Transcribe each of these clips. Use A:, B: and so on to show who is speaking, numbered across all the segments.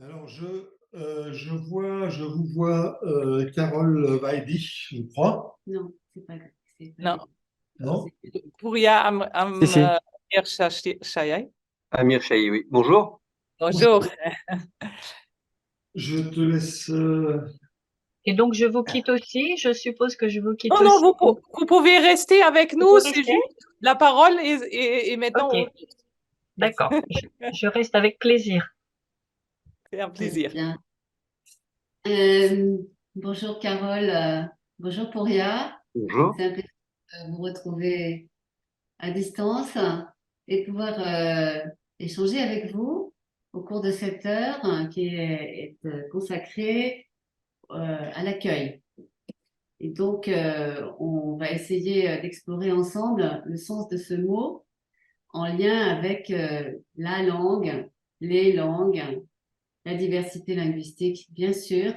A: Alors, je vous vois Carole Weidi, je crois.
B: Non, c'est pas
C: Non,
A: Non?
C: Pouria
D: Si, si.
C: Amir Shayai.
D: Amir Chahi, oui. Bonjour.
C: Bonjour.
A: Je te laisse.
E: Et donc, je vous quitte aussi. Je suppose que je vous quitte
C: Non, non,
E: aussi.
C: vous pouvez rester avec
E: Vous
C: nous,
E: pouvez
C: c'est
E: rester?
C: juste la parole est maintenant
E: Ok, d'accord. Je reste avec plaisir.
C: c'est un
B: très
C: plaisir.
B: bien. Euh, Bonjour Carole, bonjour Pouria.
D: Bonjour.
B: C'est un plaisir de vous retrouver à distance et de pouvoir échanger avec vous au cours de cette heure qui est consacrée à l'accueil. Et donc, on va essayer d'explorer ensemble le sens de ce mot en lien avec la langue, les langues, la diversité linguistique, bien sûr,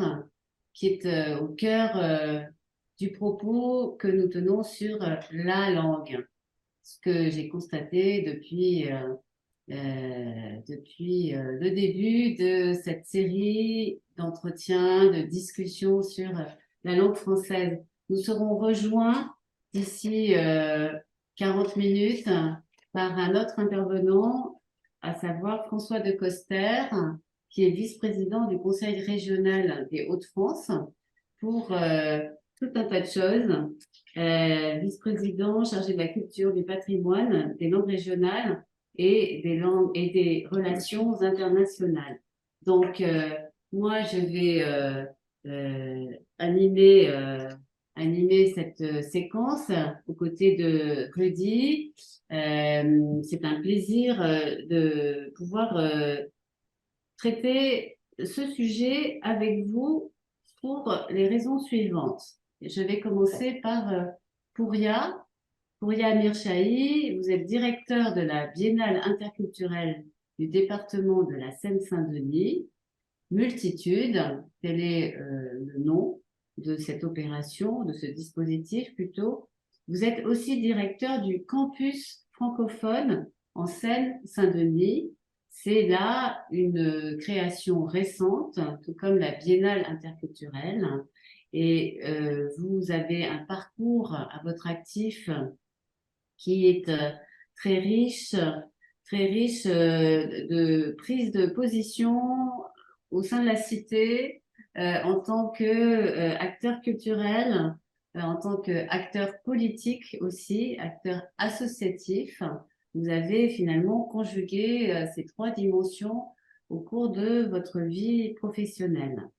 B: qui est au cœur du propos que nous tenons sur la langue. Ce que j'ai constaté depuis le début de cette série d'entretiens, de discussions sur la langue française. Nous serons rejoints d'ici 40 minutes par un autre intervenant, à savoir François de Coster, qui est vice-président du Conseil régional des Hauts-de-France pour tout un tas de choses. Vice-président chargé de la culture, du patrimoine, des langues régionales et des langues et des relations internationales. Donc, moi, je vais animer, animer cette séquence aux côtés de Rudy. C'est un plaisir de pouvoir traiter ce sujet avec vous pour les raisons suivantes. Je vais commencer par Pouria. Pouria Amir Chahi, vous êtes directeur de la Biennale interculturelle du département de la Seine-Saint-Denis. Multitude, quel est le nom de cette opération, de ce dispositif plutôt. Vous êtes aussi directeur du campus francophone en Seine-Saint-Denis. C'est là une création récente, tout comme la Biennale interculturelle. Et vous avez un parcours à votre actif qui est très riche de prise de position au sein de la cité en tant que acteur culturel, en tant qu'acteur politique aussi, acteur associatif. Vous avez finalement conjugué ces trois dimensions au cours de votre vie professionnelle.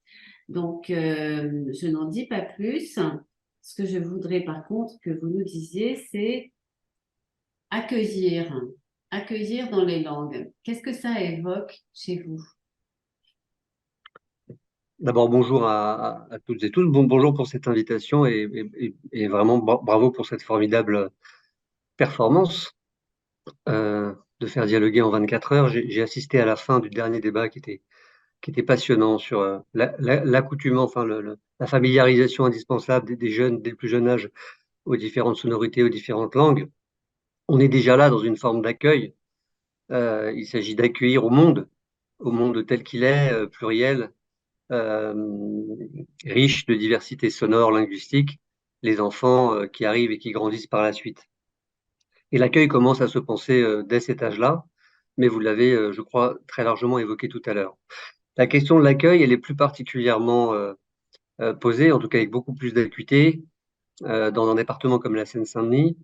B: Donc, je n'en dis pas plus. Ce que je voudrais par contre que vous nous disiez, c'est accueillir, accueillir dans les langues. Qu'est-ce que ça évoque chez vous?
D: D'abord, bonjour à toutes et tous. Bonjour pour cette invitation et vraiment bravo pour cette formidable performance de faire dialoguer en 24 heures. J'ai assisté à la fin du dernier débat qui était passionnant sur l'accoutumement, enfin la familiarisation indispensable des jeunes, dès le plus jeune âge, aux différentes sonorités, aux différentes langues. On est déjà là dans une forme d'accueil. Il s'agit d'accueillir au monde tel qu'il est, pluriel, euh, riche de diversité sonore, linguistique, les enfants qui arrivent et qui grandissent par la suite. Et l'accueil commence à se penser dès cet âge-là, mais vous l'avez, je crois, très largement évoqué tout à l'heure. La question de l'accueil, elle est plus particulièrement posée, en tout cas avec beaucoup plus d'acuité, dans un département comme la Seine-Saint-Denis,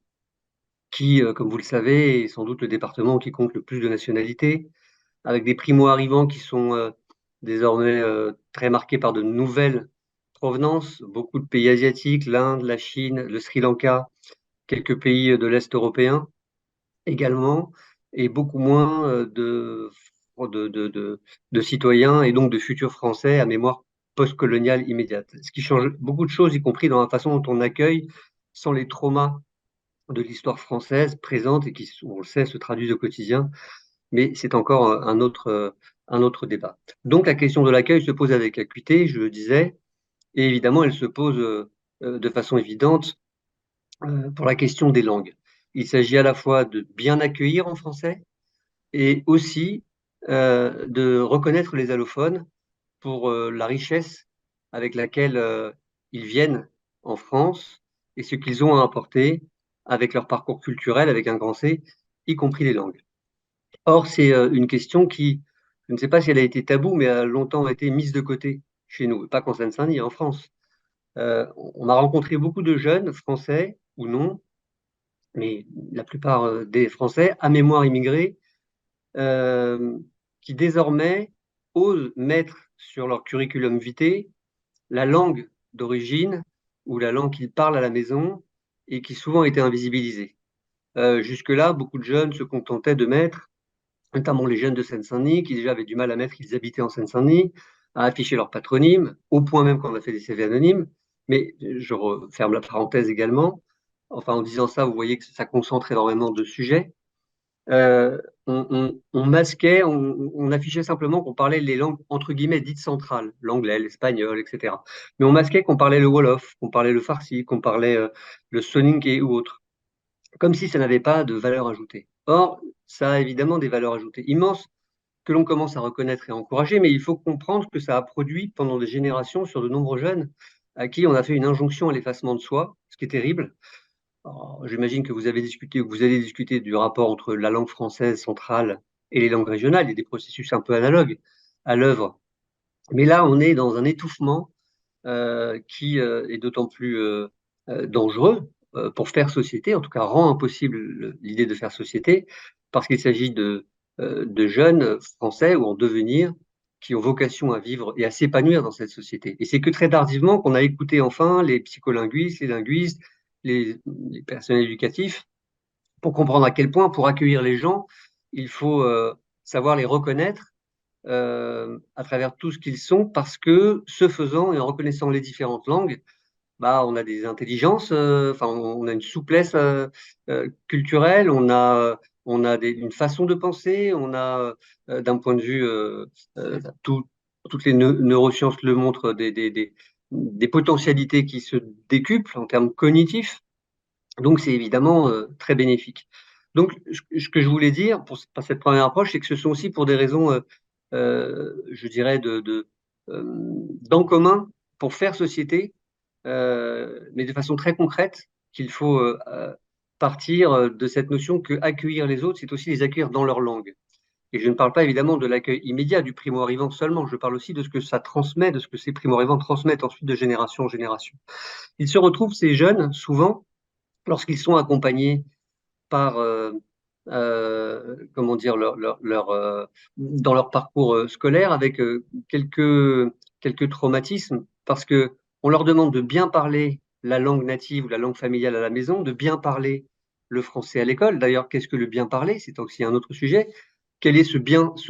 D: qui, comme vous le savez, est sans doute le département qui compte le plus de nationalités, avec des primo-arrivants qui sont désormais très marqués par de nouvelles provenances, beaucoup de pays asiatiques, l'Inde, la Chine, le Sri Lanka, quelques pays de l'Est européen également, et beaucoup moins de, de, de, de citoyens et donc de futurs Français à mémoire postcoloniale immédiate. Ce qui change beaucoup de choses, y compris dans la façon dont on accueille, sans les traumas de l'histoire française présente et qui, on le sait, se traduisent au quotidien, mais c'est encore un autre débat. Donc la question de l'accueil se pose avec acuité, je le disais, et évidemment elle se pose de façon évidente pour la question des langues. Il s'agit à la fois de bien accueillir en français et aussi de reconnaître les allophones pour la richesse avec laquelle ils viennent en France et ce qu'ils ont à apporter avec leur parcours culturel, avec un grand C, y compris les langues. Or, c'est une question qui, je ne sais pas si elle a été taboue, mais a longtemps été mise de côté chez nous, pas qu'en Seine-Saint-Denis, en France. On a rencontré beaucoup de jeunes français ou non, mais la plupart des Français à mémoire immigrée, euh, qui désormais osent mettre sur leur curriculum vitae la langue d'origine ou la langue qu'ils parlent à la maison et qui souvent était invisibilisée. Jusque-là, beaucoup de jeunes se contentaient de mettre, notamment les jeunes de Seine-Saint-Denis, qui déjà avaient du mal à mettre qu'ils habitaient en Seine-Saint-Denis, à afficher leur patronyme, au point même qu'on a fait des CV anonymes. Mais je referme la parenthèse également. Enfin, en disant ça, vous voyez que ça concentre énormément de sujets. On masquait, on affichait simplement qu'on parlait les langues entre guillemets dites centrales, l'anglais, l'espagnol, etc. Mais on masquait qu'on parlait le wolof, qu'on parlait le farsi, qu'on parlait le soninké ou autre, comme si ça n'avait pas de valeur ajoutée. Or, ça a évidemment des valeurs ajoutées immenses que l'on commence à reconnaître et à encourager, mais il faut comprendre que ça a produit pendant des générations sur de nombreux jeunes à qui on a fait une injonction à l'effacement de soi, ce qui est terrible. J'imagine que vous avez discuté ou que vous allez discuter du rapport entre la langue française centrale et les langues régionales. Il y a des processus un peu analogues à l'œuvre. Mais là, on est dans un étouffement qui est d'autant plus dangereux pour faire société, en tout cas rend impossible l'idée de faire société, parce qu'il s'agit de jeunes Français ou en devenir qui ont vocation à vivre et à s'épanouir dans cette société. Et c'est que très tardivement qu'on a écouté enfin les psycholinguistes, les linguistes, les personnels éducatifs, pour comprendre à quel point, pour accueillir les gens, il faut savoir les reconnaître à travers tout ce qu'ils sont, parce que ce faisant et en reconnaissant les différentes langues, bah, on a des intelligences, enfin, on a une souplesse culturelle, on a une façon de penser, on a d'un point de vue, toutes les neurosciences le montrent, des potentialités qui se décuplent en termes cognitifs. Donc, c'est évidemment très bénéfique. Donc, ce que je voulais dire par cette première approche, c'est que ce sont aussi pour des raisons, je dirais, d'en commun pour faire société, mais de façon très concrète, qu'il faut partir de cette notion que accueillir les autres, c'est aussi les accueillir dans leur langue. Et je ne parle pas évidemment de l'accueil immédiat du primo-arrivant seulement, je parle aussi de ce que ça transmet, de ce que ces primo-arrivants transmettent ensuite de génération en génération. Ils se retrouvent, ces jeunes, souvent, lorsqu'ils sont accompagnés par, comment dire, dans leur parcours scolaire, avec quelques traumatismes, parce que on leur demande de bien parler la langue native ou la langue familiale à la maison, de bien parler le français à l'école. D'ailleurs, qu'est-ce que le bien parler? C'est aussi un autre sujet. Quel est ce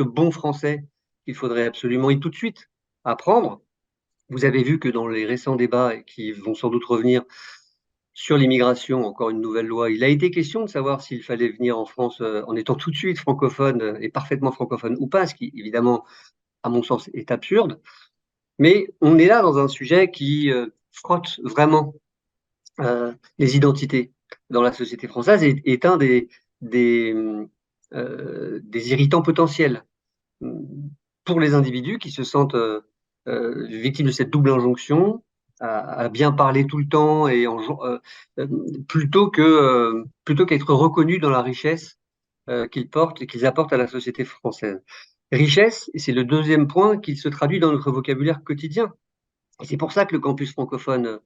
D: bon français qu'il faudrait absolument et tout de suite apprendre? Vous avez vu que dans les récents débats qui vont sans doute revenir sur l'immigration, encore une nouvelle loi, il a été question de savoir s'il fallait venir en France en étant tout de suite francophone et parfaitement francophone ou pas, ce qui évidemment, à mon sens, est absurde. Mais on est là dans un sujet qui frotte vraiment les identités dans la société française et est un des irritants potentiels pour les individus qui se sentent victimes de cette double injonction à bien parler tout le temps et plutôt qu'être reconnus dans la richesse qu'ils portent et qu'ils apportent à la société française. Richesse, et c'est le deuxième point, qu'il se traduit dans notre vocabulaire quotidien. Et c'est pour ça que le campus francophone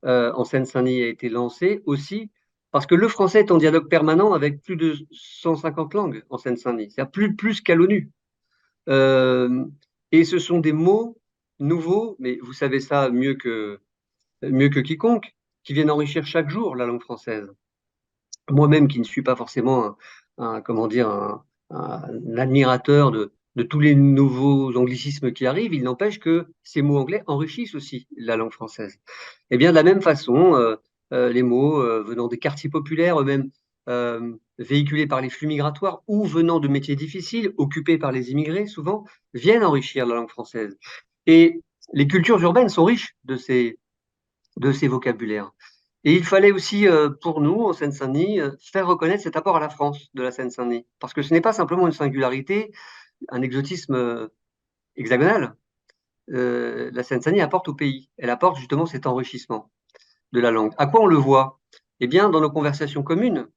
D: en Seine-Saint-Denis a été lancé aussi, parce que le français est en dialogue permanent avec plus de 150 langues en Seine-Saint-Denis, c'est-à-dire plus qu'à l'ONU. Et ce sont des mots nouveaux, mais vous savez ça mieux que quiconque, qui viennent enrichir chaque jour la langue française. Moi-même, qui ne suis pas forcément comment dire, un admirateur de tous les nouveaux anglicismes qui arrivent, il n'empêche que ces mots anglais enrichissent aussi la langue française. Et bien, de la même façon, les mots venant des quartiers populaires, eux-mêmes véhiculés par les flux migratoires ou venant de métiers difficiles, occupés par les immigrés souvent, viennent enrichir la langue française. Et les cultures urbaines sont riches de ces vocabulaires. Et il fallait aussi, pour nous, en Seine-Saint-Denis, faire reconnaître cet apport à la France de la Seine-Saint-Denis. Parce que ce n'est pas simplement une singularité un exotisme hexagonal. La Seine-Saint-Denis apporte au pays. Elle apporte justement cet enrichissement de la langue. À quoi on le voit? Eh bien, dans nos conversations communes,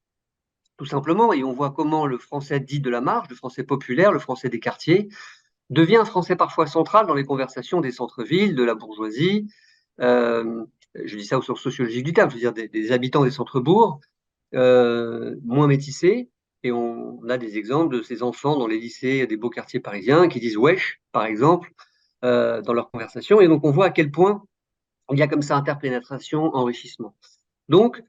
D: tout simplement, et on voit comment le français dit de la marge, le français populaire, le français des quartiers, devient un français parfois central dans les conversations des centres-villes, de la bourgeoisie. Je dis ça au sens sociologique du terme, je veux dire des habitants des centres-bourgs, moins métissés. Et on a des exemples de ces enfants dans les lycées des beaux quartiers parisiens qui disent wesh, par exemple, dans leurs conversations. Et donc, on voit à quel point il y a comme ça interpénétration, enrichissement. Donc,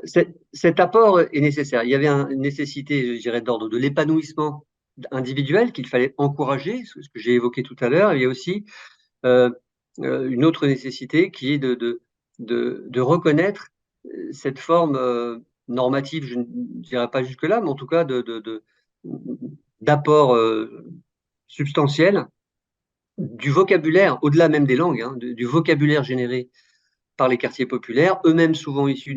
D: cet apport est nécessaire. Il y avait une nécessité, je dirais, d'ordre de l'épanouissement individuel qu'il fallait encourager, ce que j'ai évoqué tout à l'heure. Il y a aussi une autre nécessité qui est de reconnaître cette forme normative, je ne dirais pas jusque-là, mais en tout cas d'apport substantiel du vocabulaire, au-delà même des langues, hein, du vocabulaire généré par les quartiers populaires, eux-mêmes souvent issus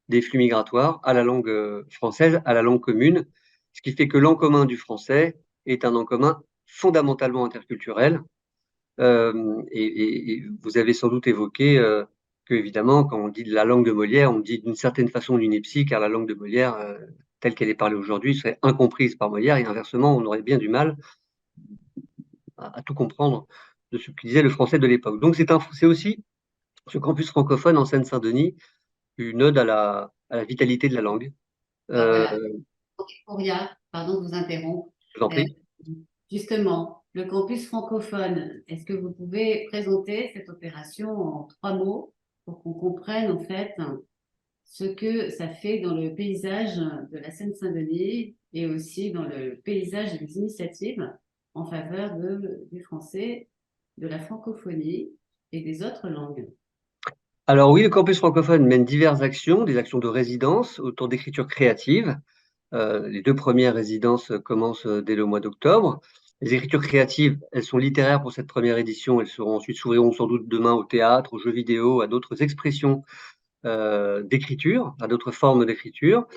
D: des flux migratoires, à la langue française, à la langue commune, ce qui fait que l'en commun du français est un en commun fondamentalement interculturel. Et vous avez sans doute évoqué que, évidemment, quand on dit de la langue de Molière, on dit d'une certaine façon une ineptie, car la langue de Molière, telle qu'elle est parlée aujourd'hui, serait incomprise par Molière, et inversement, on aurait bien du mal à tout comprendre de ce que disait le français de l'époque. Donc c'est aussi ce campus francophone en Seine-Saint-Denis, une ode à la vitalité de la langue.
B: Voilà. Pouria, pardon de vous interrompre.
D: Je vous en prie.
B: Justement, le campus francophone, est-ce que vous pouvez présenter cette opération en 3 mots pour qu'on comprenne en fait ce que ça fait dans le paysage de la Seine-Saint-Denis et aussi dans le paysage des initiatives en faveur du français, de la francophonie et des autres langues?
D: Alors oui, le campus francophone mène diverses actions, des actions de résidence autour d'écriture créative. Les 2 premières résidences commencent dès le mois d'octobre. Les écritures créatives, elles sont littéraires pour cette première édition. Elles s'ouvriront sans doute demain au théâtre, aux jeux vidéo, à d'autres expressions d'écriture, à d'autres formes d'écriture.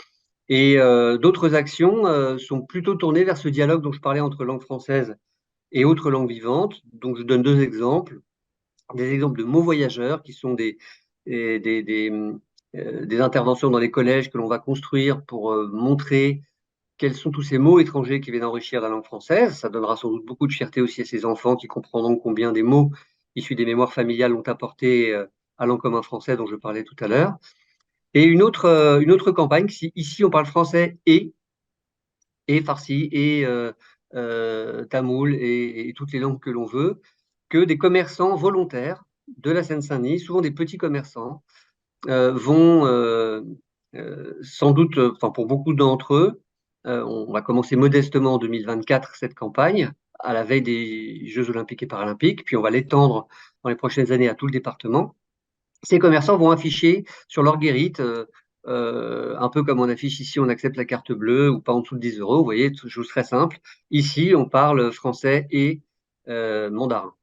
D: Et d'autres actions sont plutôt tournées vers ce dialogue dont je parlais entre langue française et autres langues vivantes. Donc je donne 2 exemples. Des exemples de mots voyageurs qui sont des interventions dans les collèges que l'on va construire pour montrer quels sont tous ces mots étrangers qui viennent enrichir la langue française. Ça donnera sans doute beaucoup de fierté aussi à ces enfants qui comprendront combien des mots issus des mémoires familiales ont apporté à l'en commun français dont je parlais tout à l'heure. Et une autre campagne, ici on parle français et farsi et tamoul et toutes les langues que l'on veut, que des commerçants volontaires de la Seine-Saint-Denis, souvent des petits commerçants, vont sans doute, enfin pour beaucoup d'entre eux, on va commencer modestement en 2024 cette campagne, à la veille des Jeux Olympiques et Paralympiques, puis on va l'étendre dans les prochaines années à tout le département. Ces commerçants vont afficher sur leur guérite, un peu comme on affiche ici, on accepte la carte bleue ou pas en dessous de 10 euros. Vous voyez, chose très simple. Ici, on parle français et mandarin.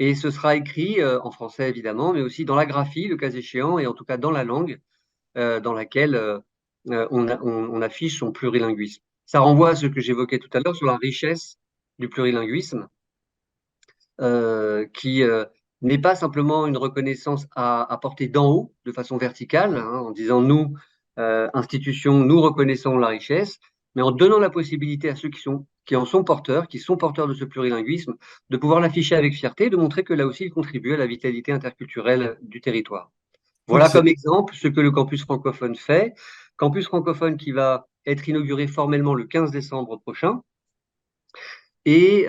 D: Et ce sera écrit en français évidemment, mais aussi dans la graphie, le cas échéant, et en tout cas dans la langue dans laquelle on affiche son plurilinguisme. Ça renvoie à ce que j'évoquais tout à l'heure sur la richesse du plurilinguisme, qui n'est pas simplement une reconnaissance à portée d'en haut, de façon verticale, hein, en disant nous, institutions, nous reconnaissons la richesse, mais en donnant la possibilité à ceux qui en sont porteurs, qui sont porteurs de ce plurilinguisme, de pouvoir l'afficher avec fierté, de montrer que là aussi, ils contribuent à la vitalité interculturelle du territoire. Voilà comme exemple ce que le campus francophone fait. Campus francophone qui va être inauguré formellement le 15 décembre prochain et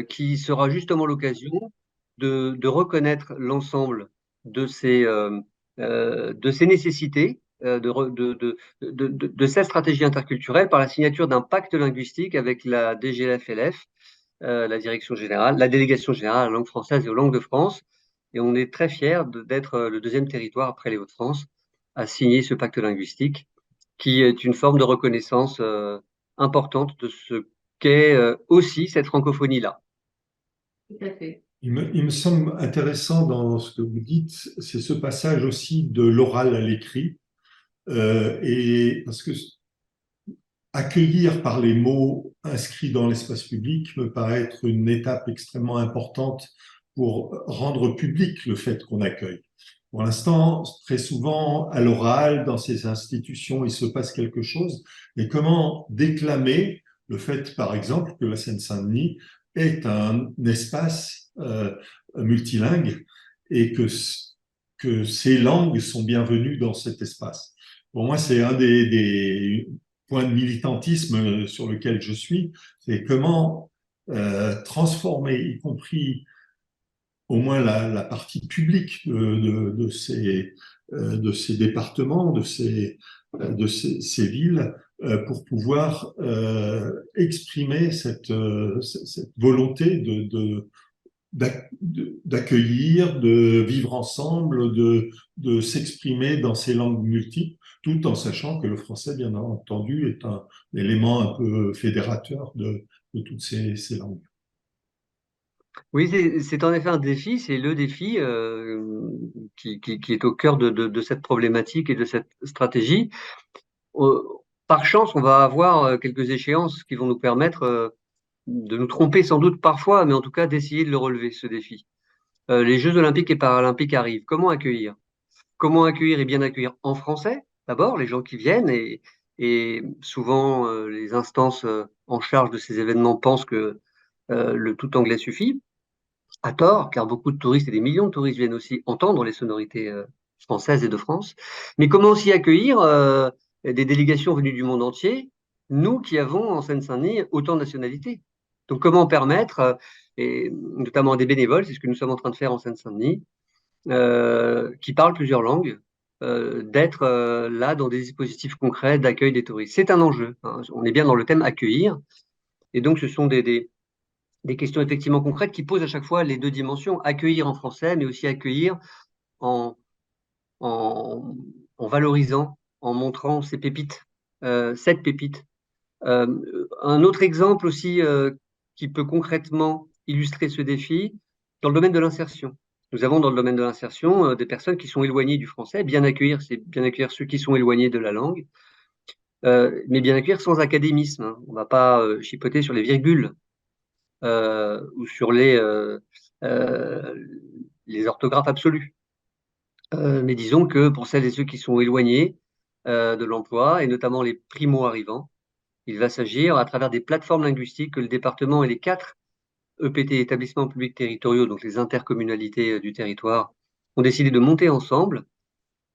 D: qui sera justement l'occasion de reconnaître l'ensemble de ces nécessités, de cette stratégie interculturelle par la signature d'un pacte linguistique avec la DGFLF, la Direction générale, la Délégation générale à la langue française et aux langues de France. Et on est très fiers d'être le 2e territoire après les Hauts-de-France à signer ce pacte linguistique, qui est une forme de reconnaissance importante de ce qu'est aussi cette francophonie-là.
B: Tout à fait.
A: Il me semble intéressant dans ce que vous dites, c'est ce passage aussi de l'oral à l'écrit, et parce que accueillir par les mots inscrits dans l'espace public me paraît être une étape extrêmement importante pour rendre public le fait qu'on accueille. Pour l'instant, très souvent, à l'oral, dans ces institutions, il se passe quelque chose. Mais comment déclamer le fait, par exemple, que la Seine-Saint-Denis est un espace multilingue et que ces langues sont bienvenues dans cet espace. Pour moi, c'est un des points de militantisme sur lequel je suis, c'est comment transformer, y compris au moins la partie publique de ces départements, ces villes, pour pouvoir exprimer cette volonté d'accueillir, de vivre ensemble, de s'exprimer dans ces langues multiples, tout en sachant que le français, bien entendu, est un élément un peu fédérateur de toutes ces langues.
D: Oui, c'est en effet un défi, c'est le défi qui est au cœur de cette problématique et de cette stratégie. Par chance, on va avoir quelques échéances qui vont nous permettre de nous tromper sans doute parfois, mais en tout cas d'essayer de le relever, ce défi. Les Jeux olympiques et paralympiques arrivent. Comment accueillir? Comment accueillir et bien accueillir en français, d'abord, les gens qui viennent, et souvent les instances en charge de ces événements pensent que le tout anglais suffit, à tort, car beaucoup de touristes et des millions de touristes viennent aussi entendre les sonorités françaises et de France. Mais comment aussi accueillir des délégations venues du monde entier, nous qui avons en Seine-Saint-Denis autant de nationalités? Donc comment permettre, et notamment à des bénévoles, c'est ce que nous sommes en train de faire en Seine-Saint-Denis, qui parlent plusieurs langues, d'être là dans des dispositifs concrets d'accueil des touristes. C'est un enjeu, hein. On est bien dans le thème accueillir, et donc ce sont des questions effectivement concrètes qui posent à chaque fois les deux dimensions, accueillir en français, mais aussi accueillir en, en, en valorisant, en montrant ces pépites, cette pépite. Un autre exemple aussi qui peut concrètement illustrer ce défi, dans le domaine de l'insertion. Nous avons dans le domaine de l'insertion des personnes qui sont éloignées du français. Bien accueillir, c'est bien accueillir ceux qui sont éloignés de la langue, mais bien accueillir sans académisme, hein. On ne va pas chipoter sur les virgules ou sur les orthographes absolues. Mais disons que pour celles et ceux qui sont éloignés de l'emploi, et notamment les primo-arrivants, il va s'agir, à travers des plateformes linguistiques, que le département et les 4 EPT, établissements publics territoriaux, donc les intercommunalités du territoire, ont décidé de monter ensemble,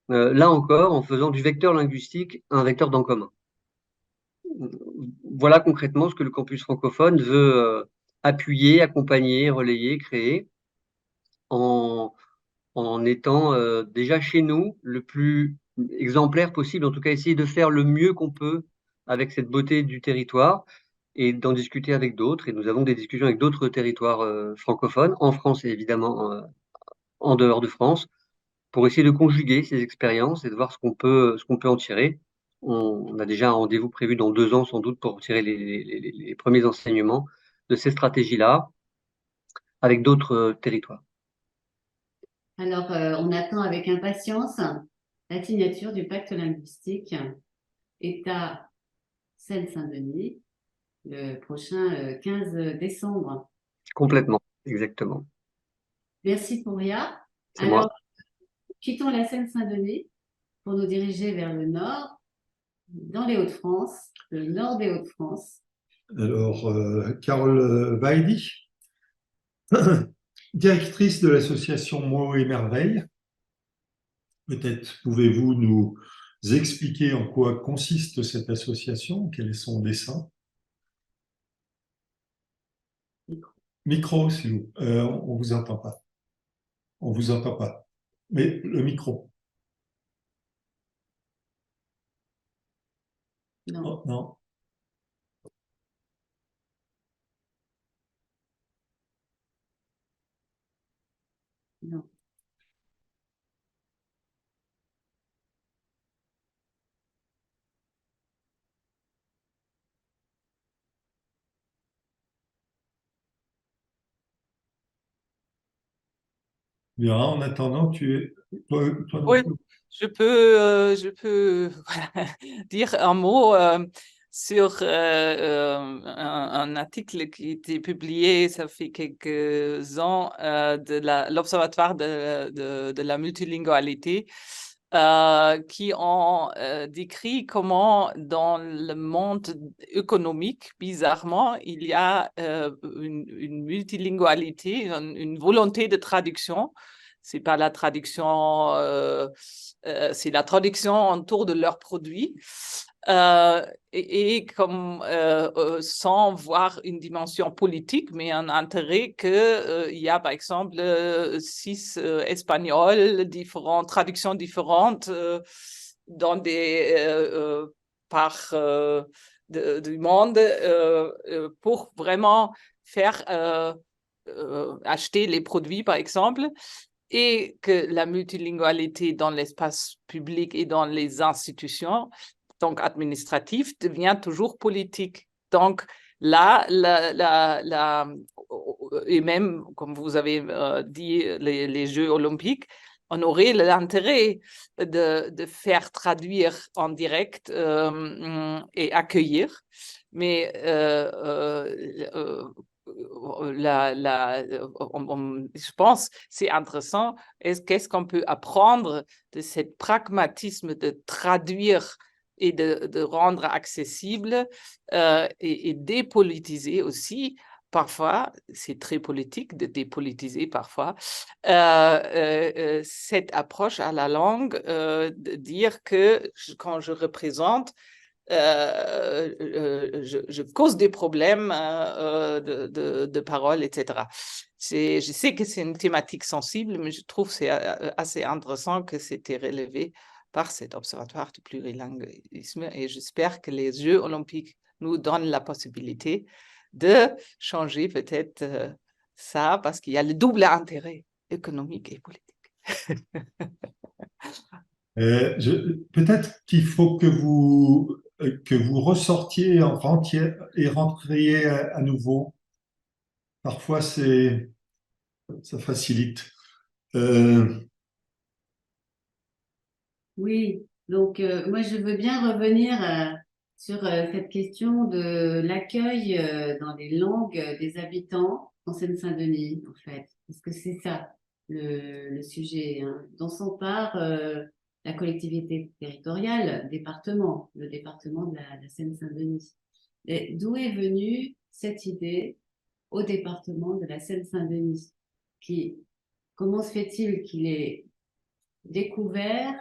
D: là encore, en faisant du vecteur linguistique un vecteur d'en commun. Voilà concrètement ce que le campus francophone veut appuyer, accompagner, relayer, créer, en étant déjà chez nous le plus exemplaire possible, en tout cas essayer de faire le mieux qu'on peut avec cette beauté du territoire et d'en discuter avec d'autres. Et nous avons des discussions avec d'autres territoires francophones, en France et évidemment en dehors de France, pour essayer de conjuguer ces expériences et de voir ce qu'on peut en tirer. On a déjà un rendez-vous prévu dans 2 ans sans doute pour tirer les premiers enseignements de ces stratégies-là avec d'autres territoires.
B: Alors, on attend avec impatience la signature du pacte linguistique État Seine-Saint-Denis le prochain 15 décembre.
D: Complètement, exactement.
B: Merci Pouria.
D: C'est moi.
B: Alors, quittons la Seine-Saint-Denis pour nous diriger vers le nord, dans les Hauts-de-France, le nord des Hauts-de-France.
A: Alors, Carole Weidi, directrice de l'association Mots et Merveilles. Peut-être pouvez-vous nous expliquer en quoi consiste cette association, quel est son dessein? Micro, s'il vous plaît. On vous entend pas. On vous entend pas. Mais le micro.
B: Non.
A: Oh, non.
B: Non.
A: Bien, en attendant, toi non
C: Oui,
A: plus.
C: je peux voilà, dire un mot. sur un article qui a été publié, ça fait quelques ans, de l'Observatoire de la multilingualité, qui ont décrit comment dans le monde économique, bizarrement, il y a une multilingualité, une volonté de traduction. C'est pas la traduction, c'est la traduction autour de leurs produits. Et comme sans voir une dimension politique, mais un intérêt qu'il y a par exemple 6 espagnols, traductions différentes dans des parts du monde pour vraiment faire acheter les produits par exemple, et que la multilingualité dans l'espace public et dans les institutions, donc administratif, devient toujours politique. Donc là, et même, comme vous avez dit, les Jeux olympiques, on aurait l'intérêt de faire traduire en direct et accueillir. Mais je pense que c'est intéressant. Qu'est-ce qu'on peut apprendre de ce pragmatisme de traduire et de rendre accessible et dépolitiser aussi. Parfois, c'est très politique de dépolitiser parfois, cette approche à la langue, de dire que quand je représente, je cause des problèmes de parole, etc. Je sais que c'est une thématique sensible, mais je trouve que c'est assez intéressant que c'était relevé par cet observatoire du plurilinguisme, et j'espère que les Jeux olympiques nous donnent la possibilité de changer peut-être ça, parce qu'il y a le double intérêt économique et politique.
A: Peut-être qu'il faut que vous ressortiez et rentriez à nouveau. Parfois, ça facilite.
B: Oui, donc moi je veux bien revenir sur cette question de l'accueil dans les langues des habitants en Seine-Saint-Denis, en fait. Parce que c'est ça le sujet, hein, dont s'empare la collectivité territoriale, le département de la Seine-Saint-Denis. Et d'où est venue cette idée au département de la Seine-Saint-Denis comment se fait-il qu'il ait découvert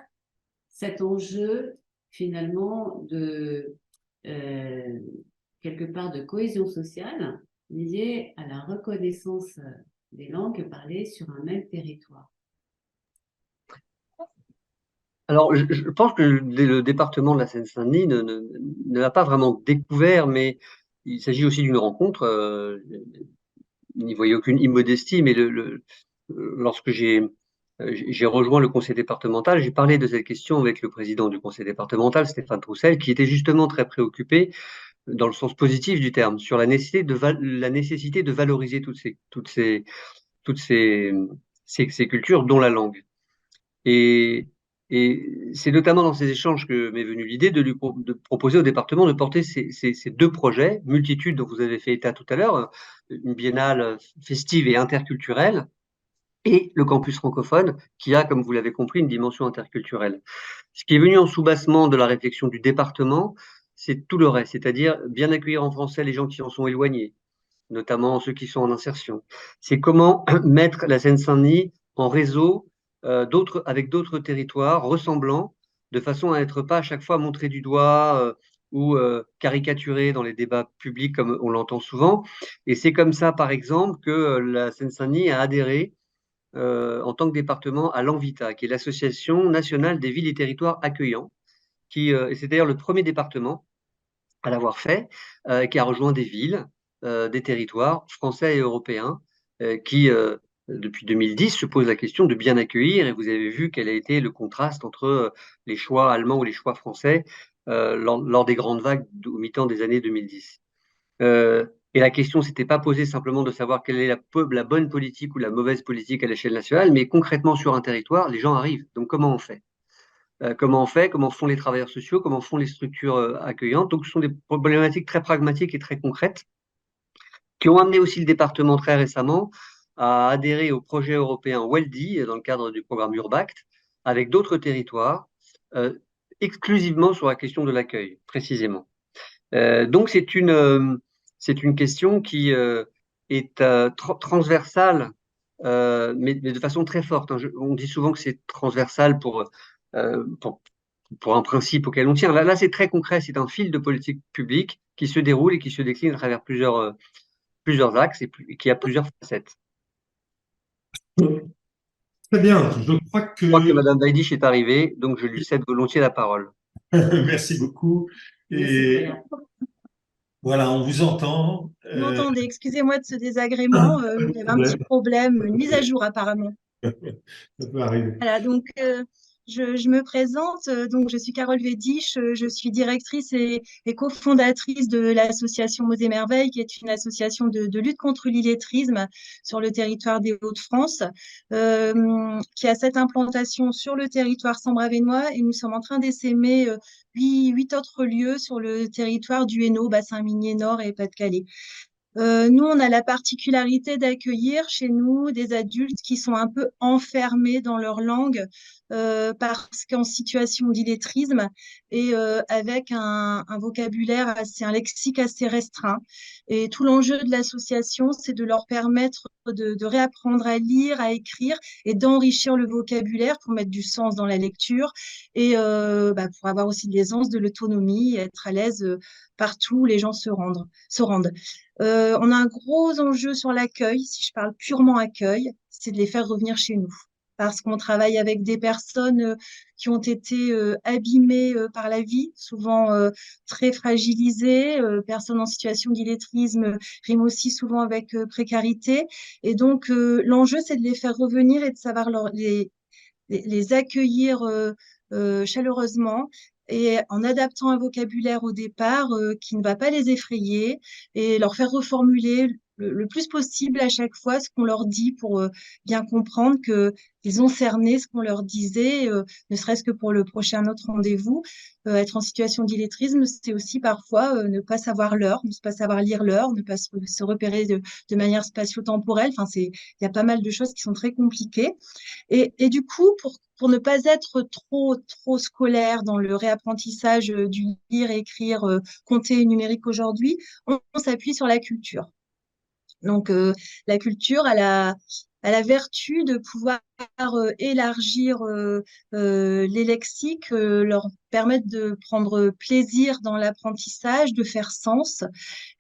B: cet enjeu finalement de quelque part de cohésion sociale liée à la reconnaissance des langues parlées sur un même territoire?
D: Alors, je pense que le département de la Seine-Saint-Denis ne l'a pas vraiment découvert, mais il s'agit aussi d'une rencontre. N'y voyez aucune immodestie, mais lorsque j'ai rejoint le conseil départemental, j'ai parlé de cette question avec le président du conseil départemental, Stéphane Troussel, qui était justement très préoccupé, dans le sens positif du terme, sur la nécessité de valoriser toutes ces cultures, dont la langue. Et c'est notamment dans ces échanges que m'est venue l'idée de proposer au département de porter ces deux projets, Multitude, dont vous avez fait état tout à l'heure, une biennale festive et interculturelle, et le campus francophone, qui a, comme vous l'avez compris, une dimension interculturelle. Ce qui est venu en soubassement de la réflexion du département, c'est tout le reste, c'est-à-dire bien accueillir en français les gens qui en sont éloignés, notamment ceux qui sont en insertion. C'est comment mettre la Seine-Saint-Denis en réseau avec d'autres territoires ressemblants, de façon à n'être pas à chaque fois montré du doigt ou caricaturé dans les débats publics comme on l'entend souvent. Et c'est comme ça, par exemple, que la Seine-Saint-Denis a adhéré en tant que département à l'ANVITA, qui est l'Association nationale des villes et territoires accueillants, et c'est d'ailleurs le premier département à l'avoir fait, qui a rejoint des villes, des territoires français et européens, qui, depuis 2010, se posent la question de bien accueillir. Et vous avez vu quel a été le contraste entre les choix allemands ou les choix français lors des grandes vagues au mi-temps des années 2010. Et la question s'était pas posée simplement de savoir quelle est la bonne politique ou la mauvaise politique à l'échelle nationale, mais concrètement sur un territoire, les gens arrivent. Donc comment on fait? comment on fait, comment font les travailleurs sociaux, comment font les structures accueillantes. Donc, ce sont des problématiques très pragmatiques et très concrètes qui ont amené aussi le département très récemment à adhérer au projet européen WELDI dans le cadre du programme Urbact avec d'autres territoires, exclusivement sur la question de l'accueil, précisément. Donc, c'est une question qui est transversale, mais de façon très forte. On dit souvent que c'est transversal pour un principe auquel on tient. Là, c'est très concret, c'est un fil de politique publique qui se déroule et qui se décline à travers plusieurs axes et qui a plusieurs facettes.
A: Très bien, je crois
D: Je crois que
A: que...
D: Madame Weidisch est arrivée, donc je lui cède volontiers la parole.
A: Merci beaucoup.
B: Merci,
A: Et
B: Florian.
A: voilà, on vous entend.
F: Vous m'entendez? Excusez-moi de ce désagrément. Il y avait un petit problème, une mise à jour apparemment.
A: Ça peut arriver.
F: Voilà, donc je me présente. Donc, je suis Carole Weidisch, je suis directrice et cofondatrice de l'association Mots et Merveilles, qui est une association de lutte contre l'illettrisme sur le territoire des Hauts-de-France, qui a cette implantation sur le territoire sambravénois, et nous sommes en train d'essaimer 8 autres lieux sur le territoire du Hainaut, bassin minier Nord et Pas-de-Calais. Nous, on a la particularité d'accueillir chez nous des adultes qui sont un peu enfermés dans leur langue parce qu'en situation d'illettrisme et avec un vocabulaire un lexique assez restreint. Et tout l'enjeu de l'association, c'est de leur permettre de réapprendre à lire, à écrire et d'enrichir le vocabulaire pour mettre du sens dans la lecture et pour avoir aussi de l'aisance, de l'autonomie et être à l'aise partout où les gens se rendent. On a un gros enjeu sur l'accueil, si je parle purement accueil, c'est de les faire revenir chez nous. Parce qu'on travaille avec des personnes qui ont été abîmées par la vie, souvent très fragilisées, personnes en situation d'illettrisme riment aussi souvent avec précarité. Et donc, l'enjeu, c'est de les faire revenir et de savoir les accueillir chaleureusement et en adaptant un vocabulaire au départ qui ne va pas les effrayer et leur faire reformuler le plus possible à chaque fois ce qu'on leur dit pour bien comprendre qu'ils ont cerné ce qu'on leur disait, ne serait-ce que pour le prochain autre rendez-vous. Être en situation d'illettrisme, c'est aussi parfois ne pas savoir l'heure, ne pas savoir lire l'heure, ne pas se repérer de manière spatio-temporelle. Enfin, il y a pas mal de choses qui sont très compliquées. Et du coup, pour ne pas être trop scolaire dans le réapprentissage du lire, écrire, compter et numérique aujourd'hui, on s'appuie sur la culture. Donc, la culture a la vertu de pouvoir élargir les lexiques, leur permettre de prendre plaisir dans l'apprentissage, de faire sens.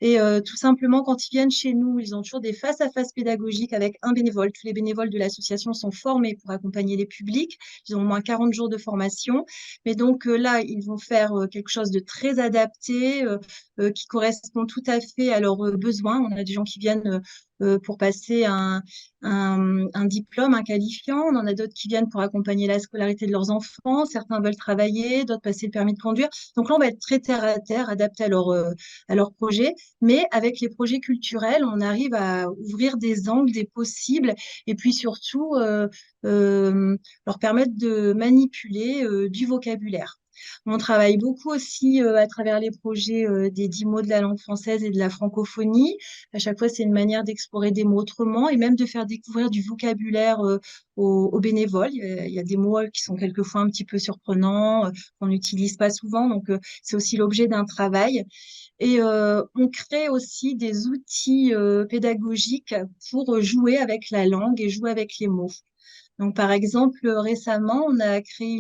F: Et tout simplement, quand ils viennent chez nous, ils ont toujours des face-à-face pédagogiques avec un bénévole. Tous les bénévoles de l'association sont formés pour accompagner les publics. Ils ont au moins 40 jours de formation. Mais donc là, ils vont faire quelque chose de très adapté, qui correspond tout à fait à leurs besoins. On a des gens qui viennent pour passer un diplôme, un qualifiant. On en a d'autres qui viennent pour accompagner la scolarité de leurs enfants. Certains veulent travailler, d'autres passer le permis de conduire. Donc là, on va être très terre à terre, adapté à leur projet. Mais avec les projets culturels, on arrive à ouvrir des angles, des possibles, et puis surtout leur permettre de manipuler du vocabulaire. On travaille beaucoup aussi à travers les projets des 10 mots de la langue française et de la francophonie. À chaque fois, c'est une manière d'explorer des mots autrement et même de faire découvrir du vocabulaire aux bénévoles. Il y a des mots qui sont quelquefois un petit peu surprenants, qu'on n'utilise pas souvent. Donc, c'est aussi l'objet d'un travail. Et on crée aussi des outils pédagogiques pour jouer avec la langue et jouer avec les mots. Donc, par exemple, récemment, on a créé